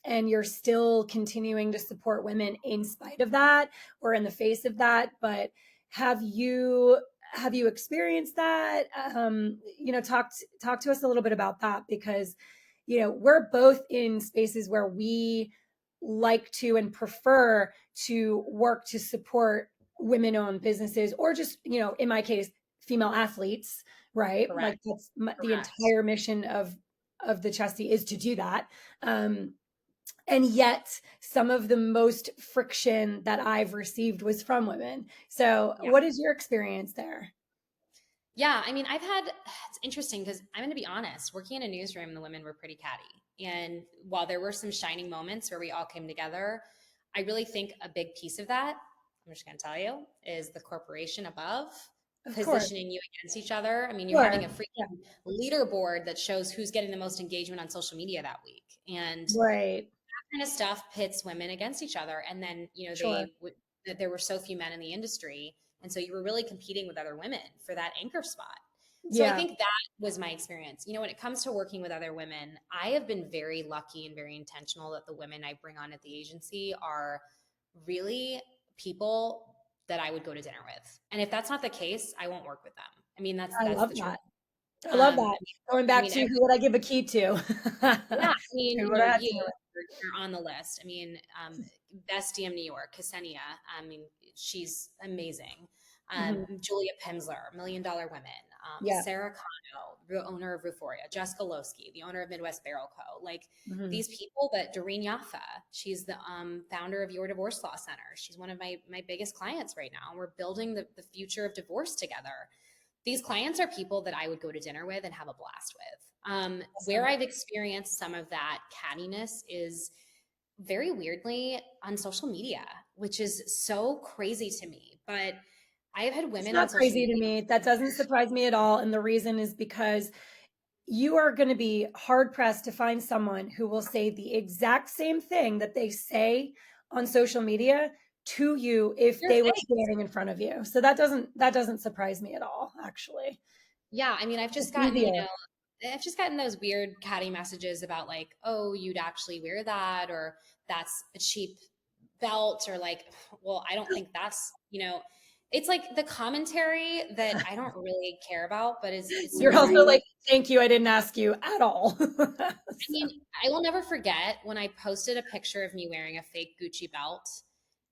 S1: and you're still continuing to support women in spite of that or in the face of that, but have you experienced that? Talk to us a little bit about that, because we're both in spaces where we like to and prefer to work to support women-owned businesses, or just in my case, female athletes, right?
S3: Correct.
S1: Like that's the
S3: Correct.
S1: entire mission of the Chesty is to do that. And yet some of the most friction that I've received was from women. So
S3: Yeah.
S1: what is your experience there?
S3: Yeah. I mean, it's interesting because I'm going to be honest, working in a newsroom, the women were pretty catty. And while there were some shining moments where we all came together, I really think a big piece of that, I'm just going to tell you, is the corporation above
S1: Of course.
S3: positioning you against each other. I mean, you're having a freaking leaderboard that shows who's getting the most engagement on social media that week. And
S1: Right.
S3: that kind of stuff pits women against each other. And then,
S1: Sure.
S3: there were so few men in the industry. And so you were really competing with other women for that anchor spot. So I think that was my experience. When it comes to working with other women, I have been very lucky and very intentional that the women I bring on at the agency are really people that I would go to dinner with. And if that's not the case, I won't work with them. I mean, that's
S1: I love
S3: the truth.
S1: that. I love that. Going back to who would I give a key to?
S3: Yeah, I mean,
S1: Who would I have
S3: you're on the list. I mean, Best DM New York, Ksenia. I mean, she's amazing. Julia Pimsler, $1 Million Women. Sarah Cano, owner of Ruforia. Jessica Losky, the owner of Midwest Barrel Co. Like these people, but Doreen Yaffa, she's the founder of Your Divorce Law Center. She's one of my biggest clients right now. And we're building the future of divorce together. These clients are people that I would go to dinner with and have a blast with. Where I've experienced some of that cattiness is very weirdly on social media, which is so crazy to me. But I have had women
S1: it's not
S3: on social
S1: crazy
S3: media.
S1: to me. That doesn't surprise me at all. And the reason is because you are going to be hard pressed to find someone who will say the exact same thing that they say on social media to you if they were standing in front of you. So that doesn't surprise me at all, actually.
S3: Yeah, I mean, I've just gotten those weird catty messages about like, oh, you'd actually wear that, or that's a cheap belt, or like, well, I don't think that's, it's like the commentary that I don't really care about, but it's
S1: You're also like, thank you, I didn't ask you at all.
S3: I mean, I will never forget when I posted a picture of me wearing a fake Gucci belt.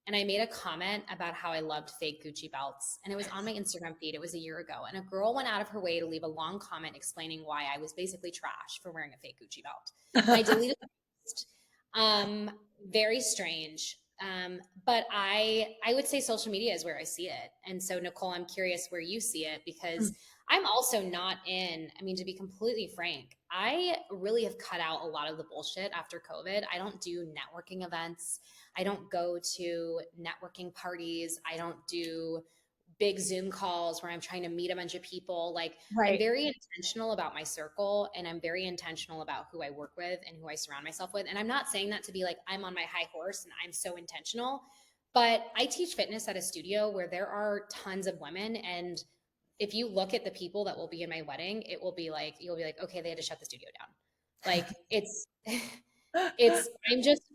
S3: And I made a comment about how I loved fake Gucci belts. And it was on my Instagram feed. It was a year ago. And a girl went out of her way to leave a long comment explaining why I was basically trash for wearing a fake Gucci belt. And I deleted the post. Very strange. But I would say social media is where I see it. And so, Nicole, I'm curious where you see it, because I'm also not to be completely frank, I really have cut out a lot of the bullshit after COVID. I don't do networking events. I don't go to networking parties. I don't do big Zoom calls where I'm trying to meet a bunch of people. Like I'm very intentional about my circle, and I'm very intentional about who I work with and who I surround myself with. And I'm not saying that to be like, I'm on my high horse and I'm so intentional, but I teach fitness at a studio where there are tons of women. And if you look at the people that will be in my wedding, you'll be like, okay, they had to shut the studio down. Like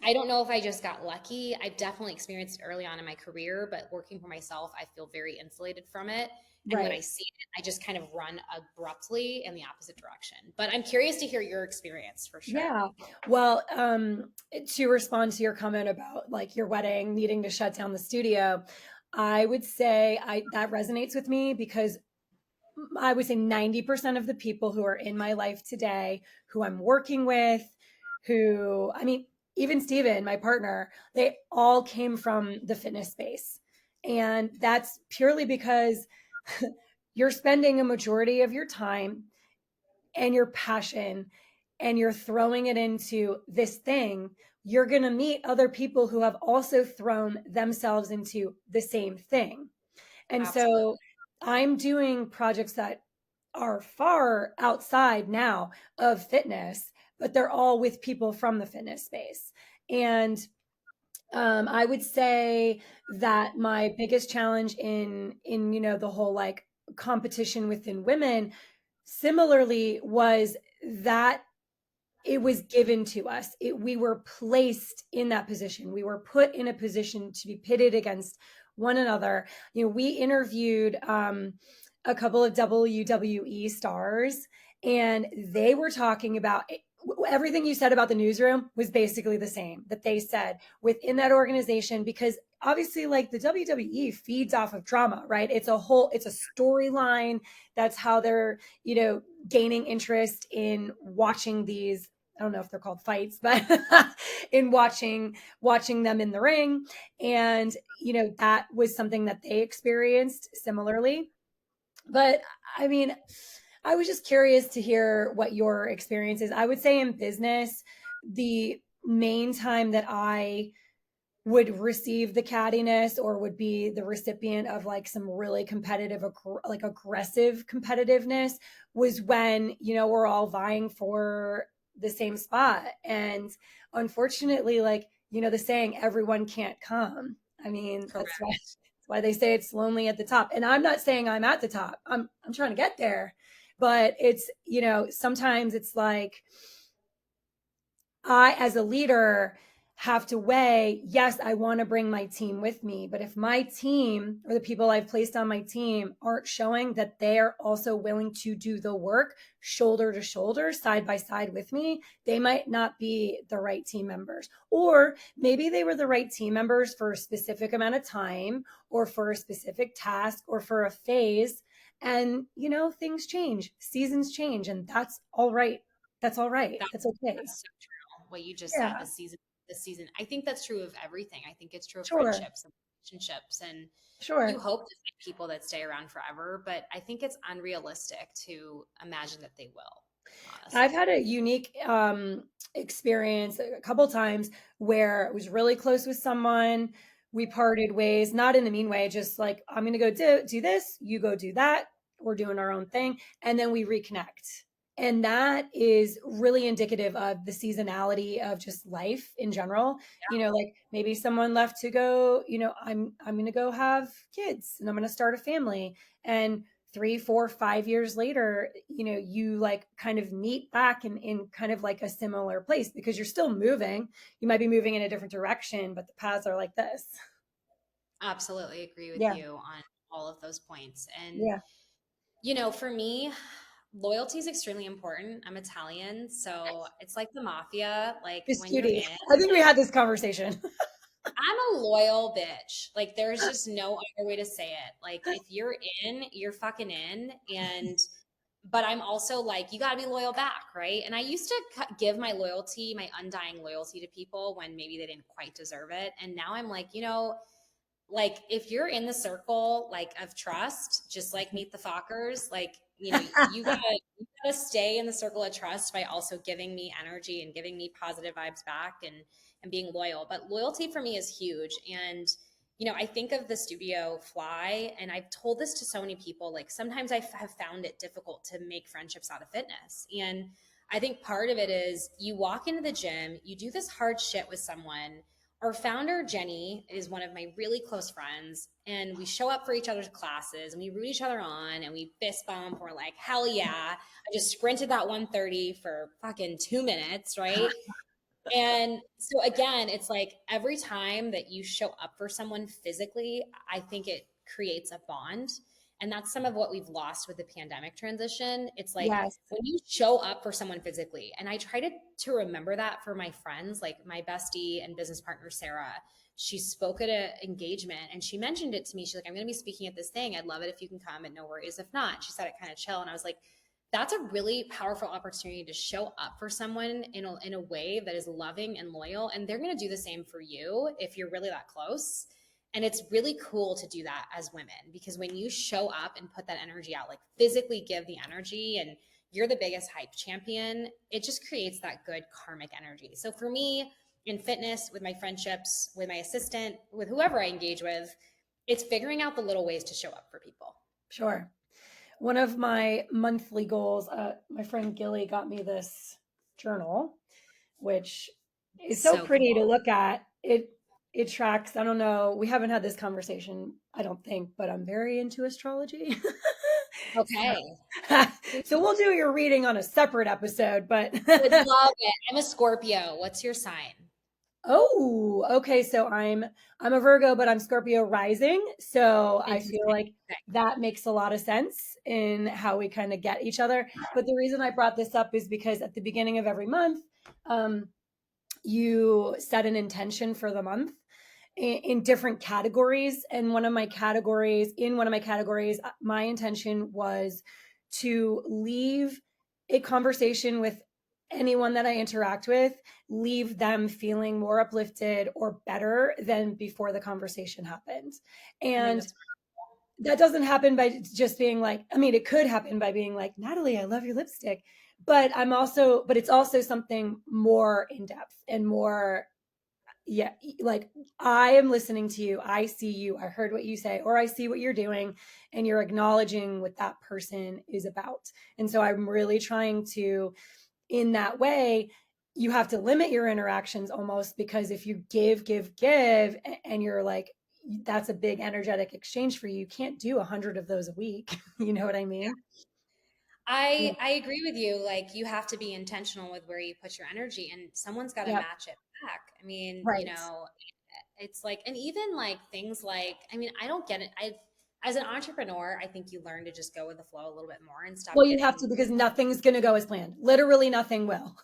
S3: I don't know if I just got lucky. I've definitely experienced it early on in my career, but working for myself, I feel very insulated from it. And when I see it, I just kind of run abruptly in the opposite direction. But I'm curious to hear your experience for sure.
S1: Yeah. Well, to respond to your comment about like your wedding needing to shut down the studio, I would say that resonates with me because I would say 90% of the people who are in my life today, who I'm working with, who, I mean, even Steven, my partner, they all came from the fitness space. And that's purely because you're spending a majority of your time and your passion and you're throwing it into this thing. You're going to meet other people who have also thrown themselves into the same thing. And so
S3: Absolutely.
S1: I'm doing projects that are far outside now of fitness, but they're all with people from the fitness space. And I would say that my biggest challenge in the whole like competition within women similarly was that it was given to us. We were placed in that position. We were put in a position to be pitted against one another. We interviewed a couple of WWE stars, and they were talking about everything you said about the newsroom was basically the same that they said within that organization, because obviously like the WWE feeds off of drama, right? It's a storyline. That's how they're, gaining interest in watching these, I don't know if they're called fights, but in watching them in the ring. And, that was something that they experienced similarly. But I mean, I was just curious to hear what your experience is. I would say in business, the main time that I would receive the cattiness or would be the recipient of like some really competitive, like aggressive competitiveness was when, we're all vying for the same spot. And unfortunately, like, the saying, everyone can't come. I mean,
S3: Correct.
S1: that's why they say it's lonely at the top. And I'm not saying I'm at the top. I'm trying to get there. But it's, sometimes it's like, I, as a leader, have to weigh, yes, I want to bring my team with me. But if my team or the people I've placed on my team aren't showing that they're also willing to do the work shoulder to shoulder, side by side with me, they might not be the right team members. Or maybe they were the right team members for a specific amount of time or for a specific task or for a phase. And, things change, seasons change, and that's all right. That's all right.
S3: That,
S1: That's okay.
S3: that's so true. What you just said,
S1: Yeah,
S3: this season. I think that's true of everything. I think it's true of
S1: sure,
S3: friendships and relationships. And you
S1: sure.
S3: hope to find people that stay around forever, but I think it's unrealistic to imagine that they will,
S1: I've
S3: honestly.
S1: had a unique experience a couple times where I was really close with someone. We parted ways, not in a mean way, just like, I'm going to go do this, you go do that. We're doing our own thing. And then we reconnect. And that is really indicative of the seasonality of just life in general. Like maybe someone left to go, I'm going to go have kids and I'm going to start a family. And 3, 4, 5 years later, you like kind of meet back in kind of like a similar place because you're still moving. You might be moving in a different direction, but the paths are like this.
S3: Absolutely agree with
S1: Yeah.
S3: you on all of those points. And,
S1: Yeah.
S3: for me, loyalty is extremely important. I'm Italian, so it's like the mafia. Like
S1: Miss
S3: when you're
S1: Cutie.
S3: in,
S1: I think we had this conversation.
S3: I'm a loyal bitch. Like there's just no other way to say it. Like if you're in, you're fucking in. And but I'm also like, you got to be loyal back, right? And I used to give my loyalty, my undying loyalty to people when maybe they didn't quite deserve it. And now I'm like, like if you're in the circle like of trust, just like Meet the Fockers, like you gotta stay in the circle of trust by also giving me energy and giving me positive vibes back and being loyal. But loyalty for me is huge. And I think of the studio fly, and I've told this to so many people. Like sometimes I have found it difficult to make friendships out of fitness, and I think part of it is you walk into the gym, you do this hard shit with someone. Our founder, Jenny, is one of my really close friends, and we show up for each other's classes and we root each other on and we fist bump. We're like, hell yeah. I just sprinted that 130 for fucking 2 minutes, right? And so again, it's like every time that you show up for someone physically, I think it creates a bond. And that's some of what we've lost with the pandemic transition. It's like
S1: Yes.
S3: when you show up for someone physically, and I try to remember that for my friends, like my bestie and business partner, Sarah. she spoke at an engagement and she mentioned it to me. She's like, I'm going to be speaking at this thing. I'd love it if you can come, and no worries if not. She said it kind of chill. And I was like, that's a really powerful opportunity to show up for someone in a way that is loving and loyal. And they're going to do the same for you if you're really that close. And it's really cool to do that as women, because when you show up and put that energy out, like physically give the energy, and you're the biggest hype champion, it just creates that good karmic energy. So for me, in fitness, with my friendships, with my assistant, with whoever I engage with, it's figuring out the little ways to show up for people.
S1: Sure. One of my monthly goals, my friend Gilly got me this journal, which is so pretty
S3: cool
S1: to look at. It tracks, I don't know, we haven't had this conversation, I don't think, but I'm very into astrology.
S3: Okay.
S1: So we'll do your reading on a separate episode, but
S3: Would love it. I'm a Scorpio. What's your sign?
S1: Oh, okay. So I'm a Virgo, but I'm Scorpio rising. So I feel
S3: Interesting.
S1: like that makes a lot of sense in how we kind of get each other. But the reason I brought this up is because at the beginning of every month, you set an intention for the month in different categories. And in one of my categories, my intention was to leave a conversation with anyone that I interact with, leave them feeling more uplifted or better than before the conversation happened. And that doesn't happen by just being like, I mean, it could happen by being like, Natalie, I love your lipstick. But it's also something more in depth and more, yeah, like I am listening to you. I see you. I heard what you say, or I see what you're doing, and you're acknowledging what that person is about. And so I'm really trying to, in that way, you have to limit your interactions almost, because if you give, and you're like, that's a big energetic exchange for you. You can't do 100 of those a week. You know what I mean?
S3: I agree with you. Like, you have to be intentional with where you put your energy, and someone's got to
S1: Yep.
S3: match it back. I mean,
S1: Right.
S3: it's like, and even like things like, I mean, I don't get it. As an entrepreneur, I think you learn to just go with the flow a little bit more and stop
S1: Well, you
S3: getting
S1: have to, because nothing's going to go as planned. Literally nothing will.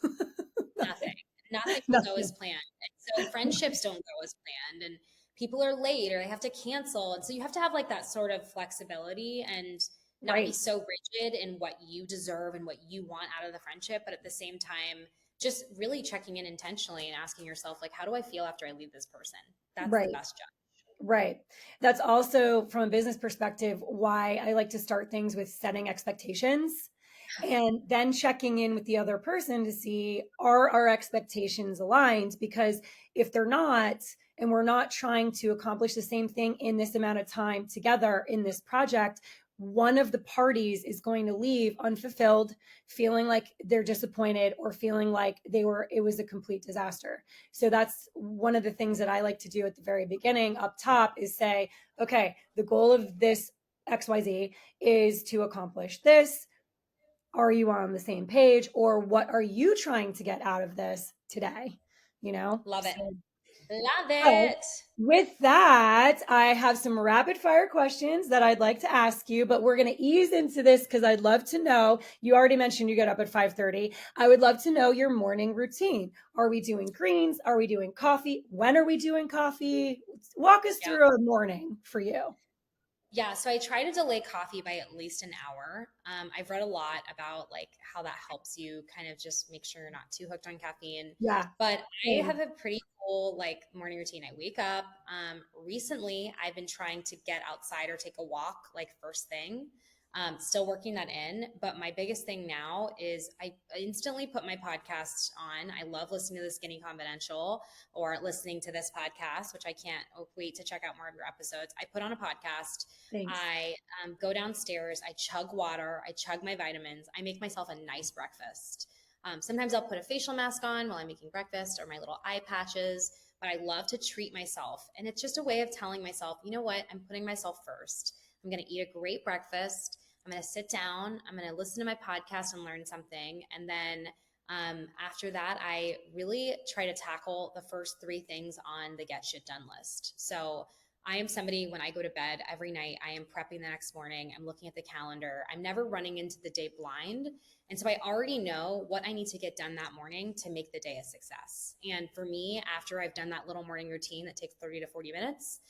S3: nothing. Nothing will go
S1: Nothing.
S3: as planned. And so friendships don't go as planned, and people are late or they have to cancel. And so you have to have like that sort of flexibility and not be so rigid in what you deserve and what you want out of the friendship, but at the same time, just really checking in intentionally and asking yourself, like, how do I feel after I leave this person? That's the best job.
S1: Right. That's also, from a business perspective, why I like to start things with setting expectations and then checking in with the other person to see, are our expectations aligned? Because if they're not, and we're not trying to accomplish the same thing in this amount of time together in this project, one of the parties is going to leave unfulfilled, feeling like they're disappointed or feeling like it was a complete disaster. So that's one of the things that I like to do at the very beginning up top, is say, okay, the goal of this XYZ is to accomplish this. Are you on the same page? Or what are you trying to get out of this today?
S3: Love it.
S1: So,
S3: Love it.
S1: with that, I have some rapid fire questions that I'd like to ask you, but we're going to ease into this because I'd love to know. You already mentioned you get up at 5:30. I would love to know your morning routine. Are we doing greens? Are we doing coffee? When are we doing coffee? Walk us through a morning for you.
S3: Yeah, so I try to delay coffee by at least an hour. I've read a lot about like how that helps you kind of just make sure you're not too hooked on caffeine.
S1: Yeah.
S3: But I have a pretty cool like morning routine. I wake up. Recently, I've been trying to get outside or take a walk like first thing. Still working that in, but my biggest thing now is I instantly put my podcast on. I love listening to the Skinny Confidential or listening to this podcast, which I can't wait to check out more of your episodes. I put on a podcast.
S1: Thanks.
S3: I go downstairs. I chug water. I chug my vitamins. I make myself a nice breakfast. Sometimes I'll put a facial mask on while I'm making breakfast, or my little eye patches, but I love to treat myself. And it's just a way of telling myself, you know what? I'm putting myself first. I'm going to eat a great breakfast. I'm going to sit down. I'm going to listen to my podcast and learn something. And then after that, I really try to tackle the first 3 things on the get shit done list. So I am somebody, when I go to bed every night, I am prepping the next morning. I'm looking at the calendar. I'm never running into the day blind. And so I already know what I need to get done that morning to make the day a success. And for me, after I've done that little morning routine that takes 30 to 40 minutes,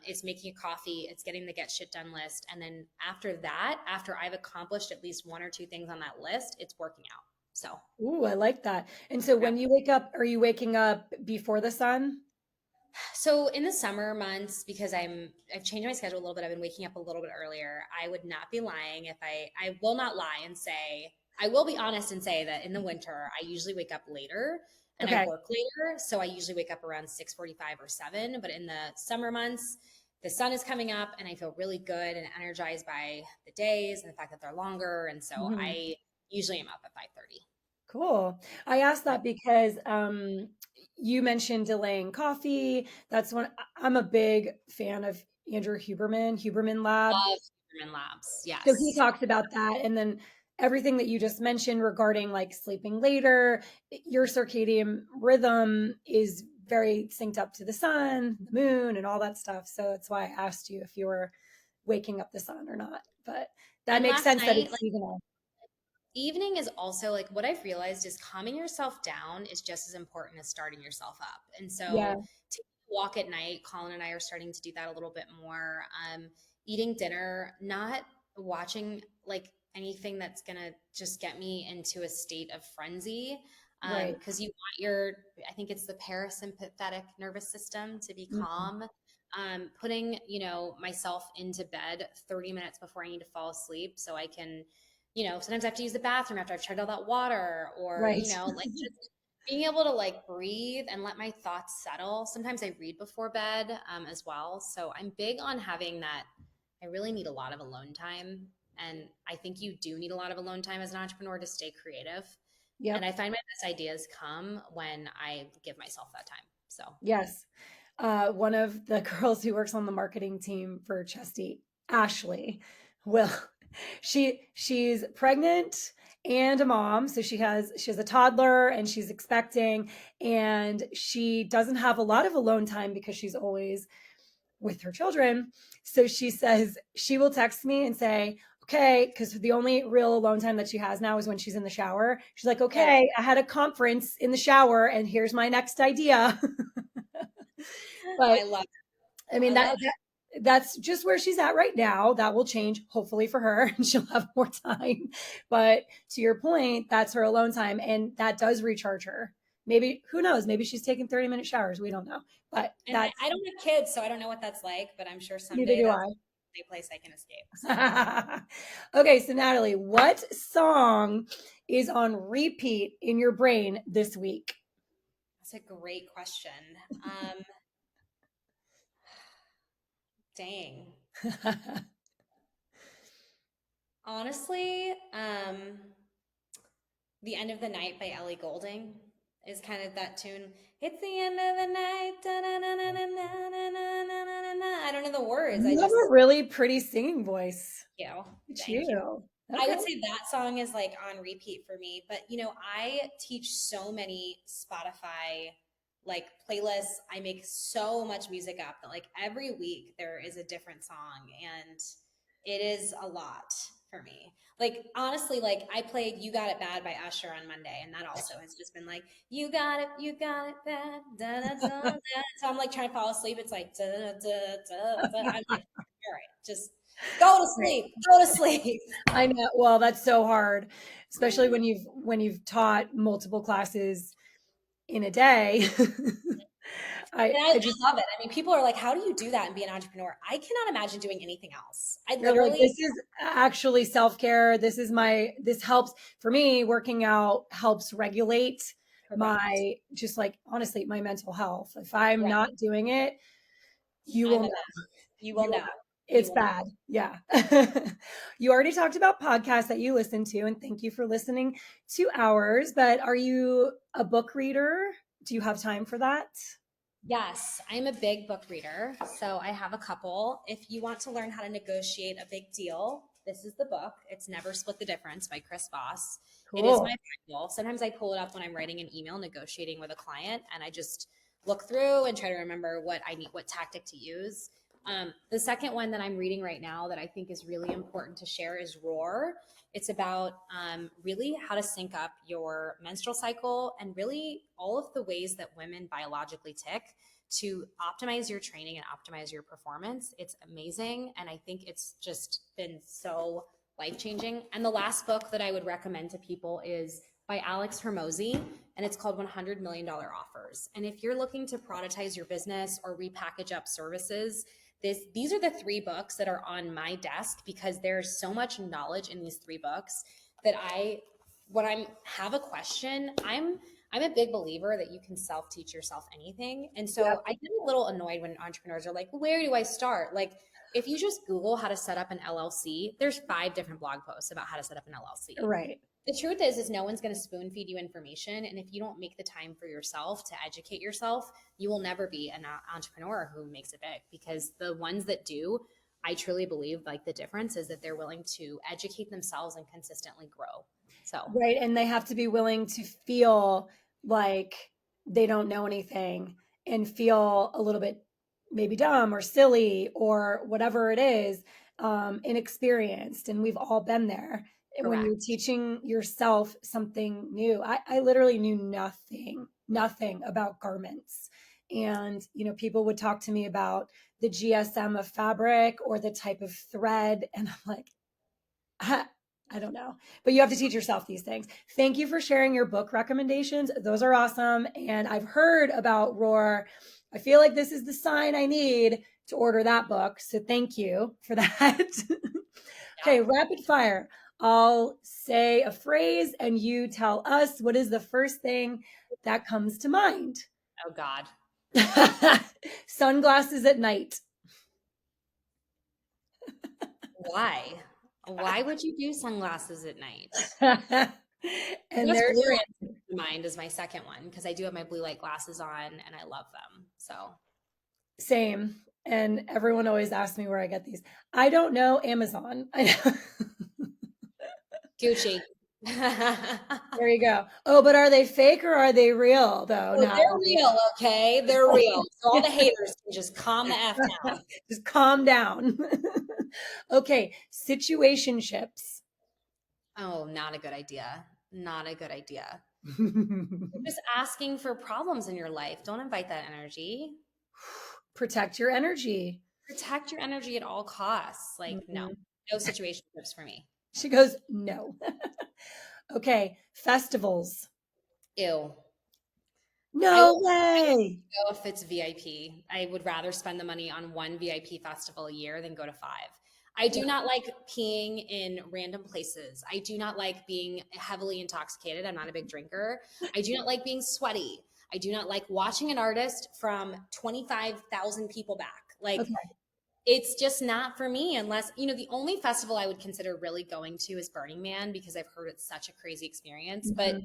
S3: it's making a coffee, it's getting the get shit done list. And then after that, after I've accomplished at least one or two things on that list, it's working out. So,
S1: Ooh, I like that. And so
S3: yeah.
S1: when you wake up, are you waking up before the sun?
S3: So in the summer months, because I've changed my schedule a little bit, I've been waking up a little bit earlier. I would not be lying if I will not lie and say, I will be honest and say that in the winter, I usually wake up later and I
S1: Okay.
S3: work later. So I usually wake up around 6:45 or 7. But in the summer months, the sun is coming up and I feel really good and energized by the days and the fact that they're longer. And so
S1: Mhm.
S3: I usually am up at 5:30.
S1: Cool. I asked that because you mentioned delaying coffee. That's one I'm a big fan of Andrew Huberman Lab.
S3: Love Huberman Labs.
S1: So he
S3: Yes.
S1: talks about that. And then everything that you just mentioned regarding like sleeping later, your circadian rhythm is very synced up to the sun, the moon, and all that stuff. So that's why I asked you if you were waking up the sun or not. But that
S3: And
S1: makes
S3: last
S1: sense that
S3: night,
S1: it's seasonal.
S3: evening is also like what I've realized is calming yourself down is just as important as starting yourself up. And
S1: Yeah,
S3: so taking a walk at night, Colin and I are starting to do that a little bit more. Eating dinner, not watching like anything that's gonna just get me into a state of frenzy.
S1: right.
S3: Because you want your, I think it's the parasympathetic nervous system to be
S1: Mhm.
S3: calm. Putting, myself into bed 30 minutes before I need to fall asleep so I can sometimes I have to use the bathroom after I've tried all that water or,
S1: Right.
S3: like just being able to like breathe and let my thoughts settle. Sometimes I read before bed as well. So I'm big on having that. I really need a lot of alone time. And I think you do need a lot of alone time as an entrepreneur to stay creative. And
S1: Yep.
S3: I find my best ideas come when I give myself that time. So,
S1: Yes. One of the girls who works on the marketing team for Chesty, Ashley, will she's pregnant and a mom, so she has a toddler and she's expecting, and she doesn't have a lot of alone time because she's always with her children. So she says she will text me and say, okay, because the only real alone time that she has now is when she's in the shower. She's like,
S3: yeah,
S1: okay, I had a conference in the shower and here's my next idea. But
S3: I love it.
S1: I mean
S3: I love
S1: that's just where she's at right now. That will change hopefully for her and she'll have more time. But to your point, that's her alone time and that does recharge her. Maybe who knows, maybe she's taking 30-minute showers, we don't know. But
S3: it. And
S1: that's
S3: I don't have kids, so I don't know what that's like, but I'm sure
S1: neither
S3: someday
S1: do
S3: that's
S1: I.
S3: a place I can escape. So.
S1: Okay, so Natalie, what song is on repeat in your brain this week?
S3: That's a great question. Um, dang. Honestly, The End of the Night by Ellie Goulding is kind of that tune. It's the end of the night. I don't know the words. I
S1: You have
S3: just,
S1: a really pretty singing voice.
S3: you know,
S1: It's
S3: thank you.
S1: you.
S3: I
S1: Okay.
S3: would say that song is like on repeat for me. But I teach so many Spotify like playlists. I make so much music up that like every week there is a different song and it is a lot for me. Like honestly, like I played You Got It Bad by Usher on Monday, and that also has just been like, you got it bad, da da da da. So I'm like trying to fall asleep. It's like da da da da da. I'm like, all right, just go to
S1: Right.
S3: sleep. Go to sleep.
S1: I know. Well, that's so hard,
S3: I
S1: especially
S3: know.
S1: when you've taught multiple classes in a day. I
S3: And
S1: I just
S3: I love it. I mean, people are like, how do you do that and be an entrepreneur? I cannot imagine doing anything else. I
S1: you're like,
S3: literally,
S1: this is actually self-care. This helps for me. Working out helps regulate
S3: correct.
S1: my just like honestly my mental health. If I'm
S3: Right.
S1: not doing it, you
S3: I'm
S1: will
S3: a
S1: know.
S3: mess. You will
S1: You will
S3: know.
S1: know.
S3: You
S1: It's
S3: will know.
S1: bad. Yeah. You already talked about podcasts that you listen to, and thank you for listening to ours. But are you a book reader? Do you have time for that?
S3: Yes, I'm a big book reader. So I have a couple. If you want to learn how to negotiate a big deal, this is the book. It's Never Split the Difference by Chris Voss. It is
S1: Cool.
S3: my Bible. Sometimes I pull it up when I'm writing an email negotiating with a client and I just look through and try to remember what I need, what tactic to use. The second one that I'm reading right now that I think is really important to share is Roar. It's about really how to sync up your menstrual cycle and really all of the ways that women biologically tick to optimize your training and optimize your performance. It's amazing. And I think it's just been so life-changing. And the last book that I would recommend to people is by Alex Hermosi, and it's called $100 Million Offers. And if you're looking to productize your business or repackage up services, these are the 3 books that are on my desk because there's so much knowledge in these 3 books that when I have a question, I'm a big believer that you can self-teach yourself anything. And so I get a little annoyed when entrepreneurs are like, where do I start? Like, if you just Google how to set up an LLC, there's 5 different blog posts about how to set up an LLC.
S1: Right.
S3: The truth is no one's going to spoon feed you information. And if you don't make the time for yourself to educate yourself, you will never be an entrepreneur who makes it big, because the ones that do, I truly believe like the difference is that they're willing to educate themselves and consistently grow. So,
S1: right. And they have to be willing to feel like they don't know anything and feel a little bit maybe dumb or silly or whatever it is, inexperienced. And we've all been there. And when you're teaching yourself something new, I literally knew nothing about garments. And, people would talk to me about the GSM of fabric or the type of thread. And I'm like, I don't know, but you have to teach yourself these things. Thank you for sharing your book recommendations. Those are awesome. And I've heard about Roar. I feel like this is the sign I need to order that book. So thank you for that. Okay, rapid fire. I'll say a phrase and you tell us what is the first thing that comes to mind.
S3: Oh God.
S1: Sunglasses at night.
S3: Why? Why would you do sunglasses at night?
S1: And there's your
S3: answer. Mind is my second one because I do have my blue light glasses on and I love them. So
S1: same. And everyone always asks me where I get these. I don't know. Amazon. I know.
S3: Gucci.
S1: There you go. Oh, but are they fake or are they real though?
S3: No, they're real, okay? They're real. So all the haters can just calm the F down.
S1: Just calm down. Okay, situationships.
S3: Oh, not a good idea. Not a good idea. You're just asking for problems in your life. Don't invite that energy.
S1: Protect your energy.
S3: Protect your energy at all costs. Like, no situationships for me.
S1: She goes, no. Okay, festivals.
S3: Ew.
S1: No way.
S3: Go if it's VIP. I would rather spend the money on 1 VIP festival a year than go to 5. I do not like peeing in random places. I do not like being heavily intoxicated. I'm not a big drinker. I do not like being sweaty. I do not like watching an artist from 25,000 people back. Like, it's just not for me unless, the only festival I would consider really going to is Burning Man because I've heard it's such a crazy experience, but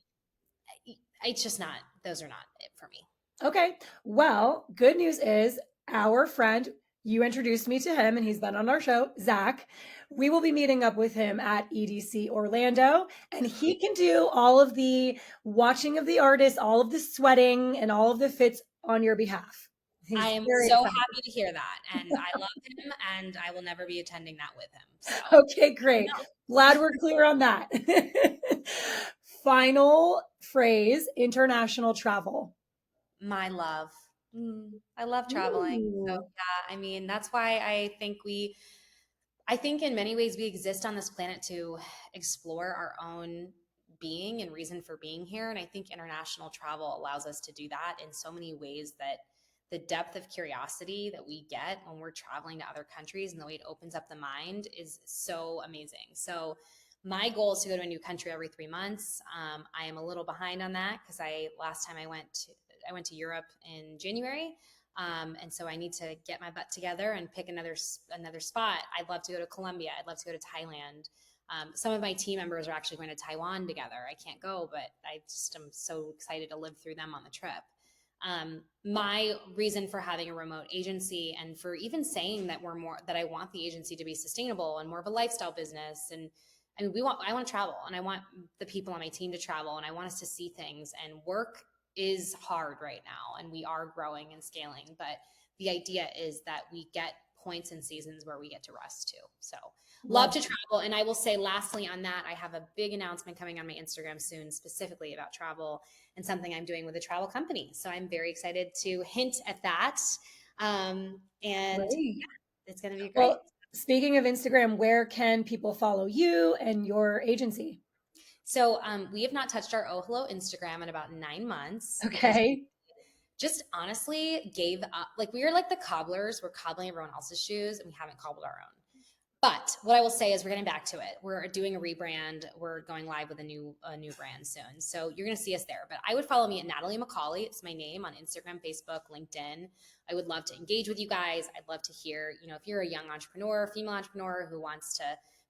S3: it's just not, those are not it for me.
S1: Okay. Well, good news is our friend, you introduced me to him and he's been on our show, Zach. We will be meeting up with him at EDC Orlando and he can do all of the watching of the artists, all of the sweating and all of the fits on your behalf.
S3: I am so happy to hear that. And I love him and I will never be attending that with him.
S1: So. Okay, great. Glad we're clear on that. Final phrase, international travel.
S3: My love. I love traveling. So yeah, I mean, that's why I think in many ways we exist on this planet to explore our own being and reason for being here. And I think international travel allows us to do that in so many ways that the depth of curiosity that we get when we're traveling to other countries and the way it opens up the mind is so amazing. So my goal is to go to a new country every 3 months. I am a little behind on that because last time I went to Europe in January. And so I need to get my butt together and pick another spot. I'd love to go to Colombia. I'd love to go to Thailand. Some of my team members are actually going to Taiwan together. I can't go, but I just am so excited to live through them on the trip. My reason for having a remote agency and for even saying that I want the agency to be sustainable and more of a lifestyle business. And I want to travel and I want the people on my team to travel and I want us to see things, and work is hard right now, and we are growing and scaling. But the idea is that we get points and seasons where we get to rest too. So love to travel. And I will say lastly on that, I have a big announcement coming on my Instagram soon, specifically about travel and something I'm doing with a travel company. So I'm very excited to hint at that. And yeah, it's going to be great.
S1: Well, speaking of Instagram, where can people follow you and your agency?
S3: So we have not touched our Oh Hello Instagram in about 9 months.
S1: Okay.
S3: Just honestly gave up. Like, we are like the cobblers. We're cobbling everyone else's shoes and we haven't cobbled our own. But what I will say is we're getting back to it. We're doing a rebrand. We're going live with a new brand soon. So you're going to see us there. But I would follow me at Natalie Micale. It's my name on Instagram, Facebook, LinkedIn. I would love to engage with you guys. I'd love to hear, if you're a young entrepreneur, female entrepreneur who wants to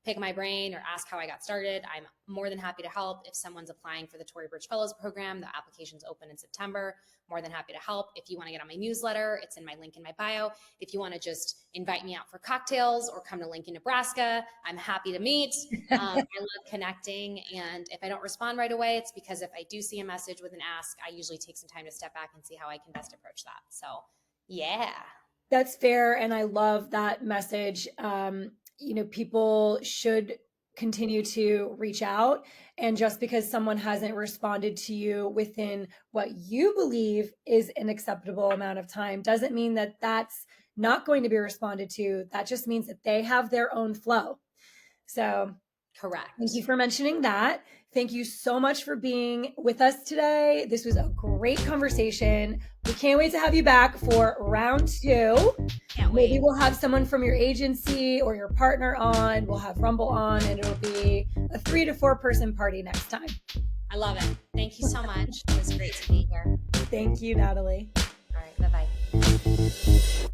S3: pick my brain or ask how I got started, I'm more than happy to help. If someone's applying for the Tory Burch Fellows program, the application's open in September. More than happy to help. If you want to get on my newsletter, it's in my link in my bio. If you want to just invite me out for cocktails or come to Lincoln, Nebraska, I'm happy to meet. I love connecting. And if I don't respond right away, it's because if I do see a message with an ask, I usually take some time to step back and see how I can best approach that. So yeah.
S1: That's fair. And I love that message. People should continue to reach out. And just because someone hasn't responded to you within what you believe is an acceptable amount of time doesn't mean that that's not going to be responded to. That just means that they have their own flow. So
S3: correct.
S1: Thank you for mentioning that. Thank you so much for being with us today. This was a great conversation. We can't wait to have you back for round 2. Maybe we'll have someone from your agency or your partner on. We'll have Rumble on, and it'll be a 3 to 4 person party next time.
S3: I love it. Thank you so much. It was great to be here.
S1: Thank you, Natalie.
S3: All right. Bye-bye.